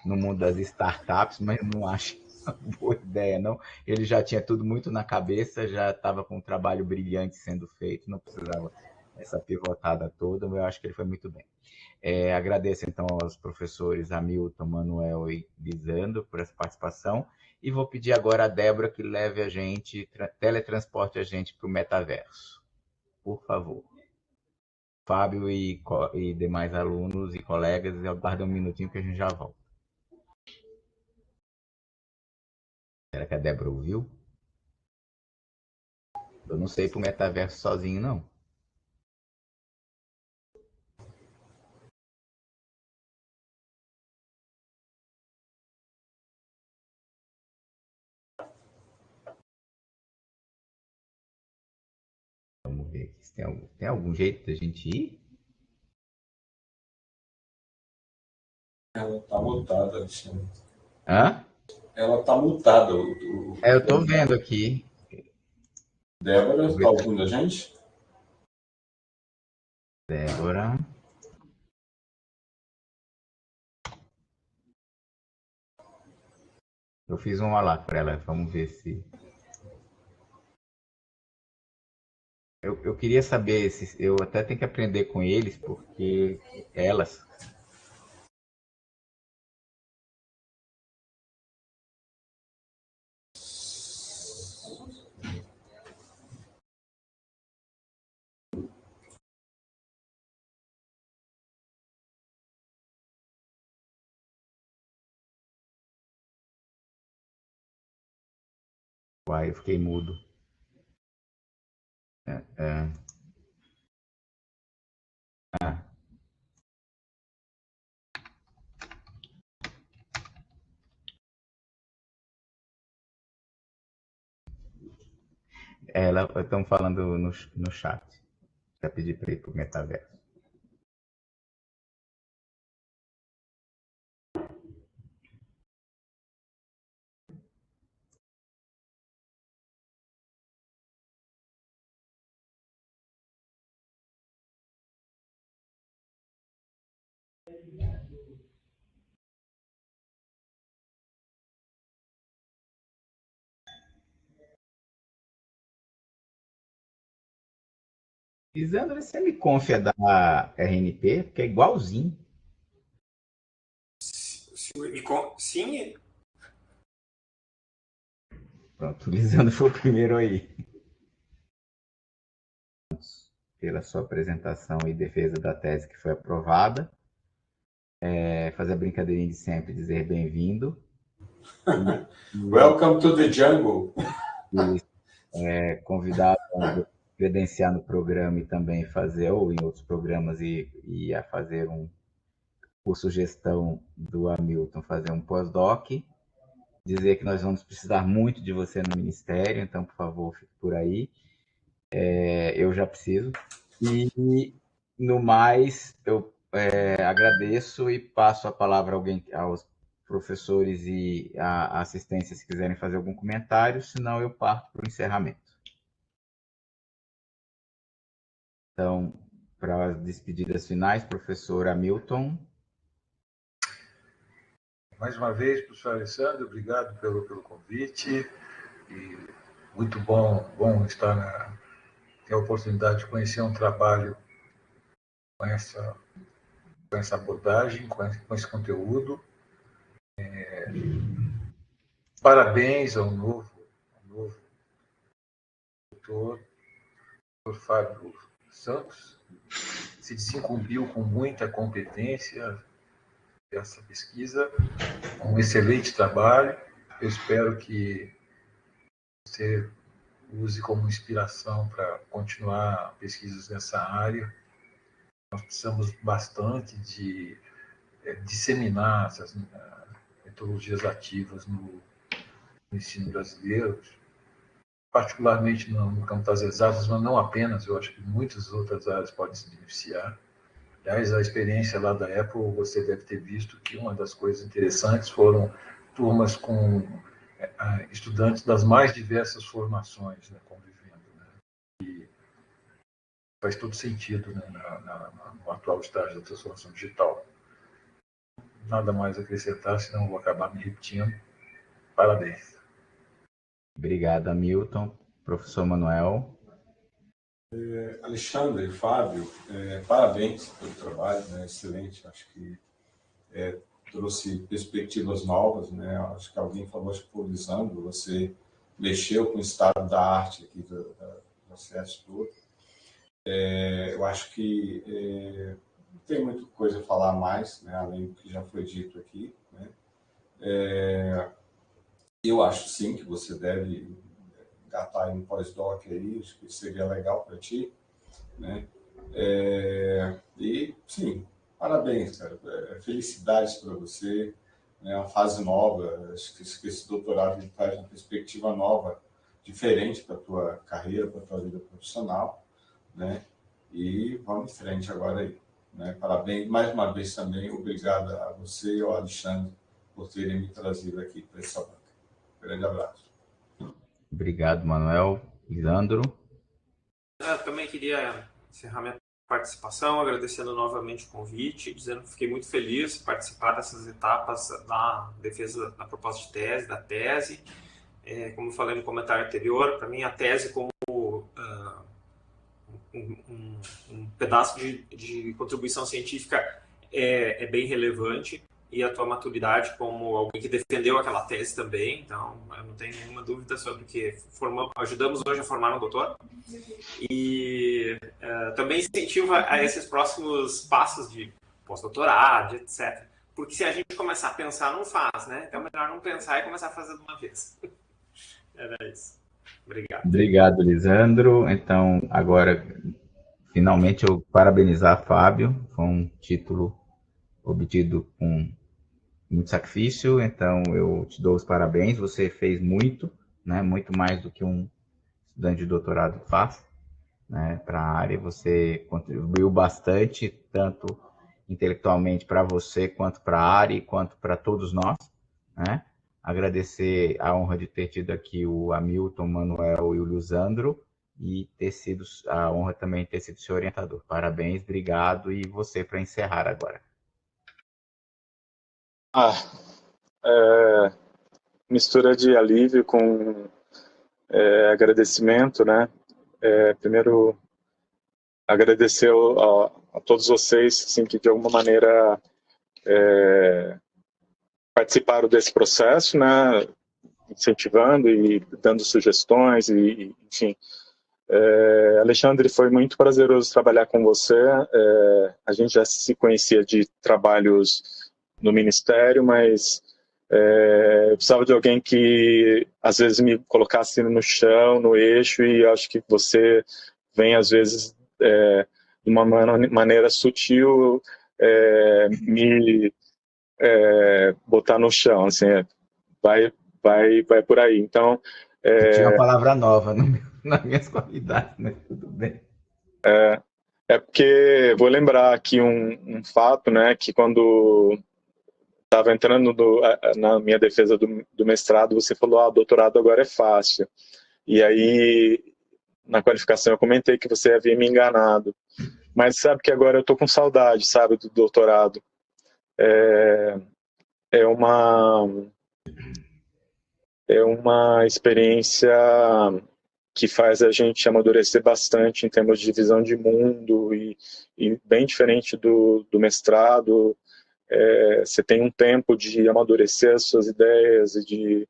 no mundo das startups, mas eu não acho uma boa ideia, não. Ele já tinha tudo muito na cabeça, já estava com um trabalho brilhante sendo feito, não precisava essa pivotada toda, mas eu acho que ele foi muito bem. Agradeço, então, aos professores Hamilton, Manuel e Lisandro por essa participação, e vou pedir agora a Débora que leve a gente, teletransporte a gente para o metaverso. Por favor. Fábio e demais alunos e colegas, aguardem um minutinho que a gente já volta. Será que a Débora ouviu? Eu não sei ir pro metaverso sozinho, não. Vamos ver aqui se tem algum jeito da gente ir? Ela está mutada, Alexandre. Hã? Ela está mutada. Eu estou vendo aqui. Débora, está ouvindo a gente? Débora. Eu fiz um olá para ela, vamos ver se... Eu queria saber se eu até tenho que aprender com eles, porque elas... Uai, eu fiquei mudo. Estão falando no chat. Para pedir para ir para o metaverso. Lisandro, você me confia da RNP, porque é igualzinho. Sim. Pronto, o Lisandro foi o primeiro aí. Pela sua apresentação e defesa da tese que foi aprovada. Fazer a brincadeirinha de sempre, dizer bem-vindo. Welcome to the jungle. Convidado a credenciar no programa e também fazer, ou em outros programas, e a fazer por sugestão do Hamilton, fazer um pós-doc. Dizer que nós vamos precisar muito de você no Ministério, então, por favor, fique por aí. Eu já preciso. E, no mais, eu agradeço e passo a palavra aos professores e a assistência se quiserem fazer algum comentário, senão eu parto para o encerramento. Então, para as despedidas finais, professor Hamilton. Mais uma vez, professor Alessandro, obrigado pelo convite. E muito bom estar ter a oportunidade de conhecer um trabalho com essa abordagem, com esse conteúdo. Parabéns ao novo doutor Fábio Santos, se desincumbiu com muita competência dessa pesquisa, um excelente trabalho. Eu espero que você use como inspiração para continuar pesquisas nessa área. Nós precisamos bastante de disseminar essas metodologias ativas no ensino brasileiro, particularmente no campo das exatas, mas não apenas. Eu acho que muitas outras áreas podem se beneficiar. Aliás, a experiência lá da Apple, você deve ter visto que uma das coisas interessantes foram turmas com estudantes das mais diversas formações, né, convivendo. Né? E faz todo sentido, né, no atual estágio da transformação digital. Nada mais a acrescentar, senão vou acabar me repetindo. Parabéns. Obrigado, Hamilton. Professor Manuel. Alexandre, Fábio, parabéns pelo trabalho, né? Excelente. Acho que trouxe perspectivas novas, né? Acho que alguém falou, acho que foi o Lisandro, você mexeu com o estado da arte aqui do processo todo. Eu acho que não tem muita coisa a falar mais, né? Além do que já foi dito aqui, né? Eu acho sim que você deve engatar em um pós-doc aí, acho que seria legal para ti, né? E sim, parabéns, cara. Felicidades para você, né? Uma fase nova. Acho que esse doutorado traz uma perspectiva nova, diferente para a tua carreira, para a tua vida profissional, né? E vamos em frente agora aí, né? Parabéns mais uma vez também. Obrigado a você e ao Alexandre por terem me trazido aqui para essa banca. Grande abraço. Obrigado, Manuel. Lisandro. Eu também queria encerrar minha participação, agradecendo novamente o convite, dizendo que fiquei muito feliz de participar dessas etapas da defesa da proposta de tese, da tese. Como eu falei no comentário anterior, para mim a tese como um pedaço de contribuição científica é bem relevante, e a tua maturidade como alguém que defendeu aquela tese também, então eu não tenho nenhuma dúvida sobre que ajudamos hoje a formar um doutor, e também incentiva a esses próximos passos de pós-doutorado, etc. Porque se a gente começar a pensar, não faz, né? Então é melhor não pensar e começar a fazer de uma vez. Era isso. Obrigado. Obrigado, Lisandro. Então, agora, finalmente, eu parabenizar Fábio. Foi um título obtido com muito sacrifício, então eu te dou os parabéns. Você fez muito, né? Muito mais do que um estudante de doutorado faz, né? Para a área. Você contribuiu bastante, tanto intelectualmente para você, quanto para a área, quanto para todos nós, né? Agradecer a honra de ter tido aqui o Hamilton, o Manuel e o Lisandro, e ter sido a honra também de ter sido seu orientador. Parabéns, obrigado, e você para encerrar agora. Mistura de alívio com agradecimento, né? Primeiro, agradecer a todos vocês, assim, que de alguma maneira participaram desse processo, né? Incentivando e dando sugestões, e enfim. Alexandre, foi muito prazeroso trabalhar com você. A gente já se conhecia de trabalhos no Ministério, mas eu precisava de alguém que às vezes me colocasse no chão, no eixo, e acho que você vem às vezes de uma maneira sutil me botar no chão, assim, vai por aí. Então, tinha uma palavra nova nas minhas qualidades, mas tudo bem. Porque vou lembrar aqui um fato, né, que quando estava entrando na minha defesa do mestrado, você falou, o doutorado agora é fácil. E aí, na qualificação, eu comentei que você havia me enganado. Mas sabe que agora eu tô com saudade, sabe, do doutorado. É uma experiência que faz a gente amadurecer bastante em termos de visão de mundo e bem diferente do mestrado. Você tem um tempo de amadurecer as suas ideias e de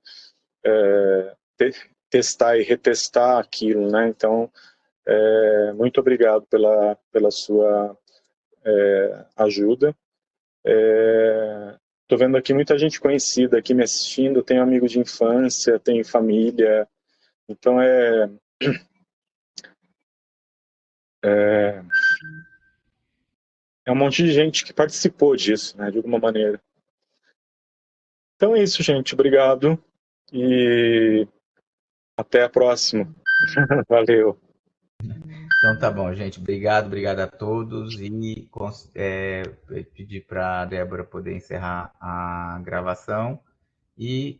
testar e retestar aquilo, né? Então, muito obrigado pela sua ajuda. Estou vendo aqui muita gente conhecida aqui me assistindo, tenho amigos de infância, tenho família, então é um monte de gente que participou disso, né, de alguma maneira. Então é isso, gente, obrigado e até a próxima. Valeu. Então tá bom, gente. Obrigado a todos. E pedir para a Débora poder encerrar a gravação. E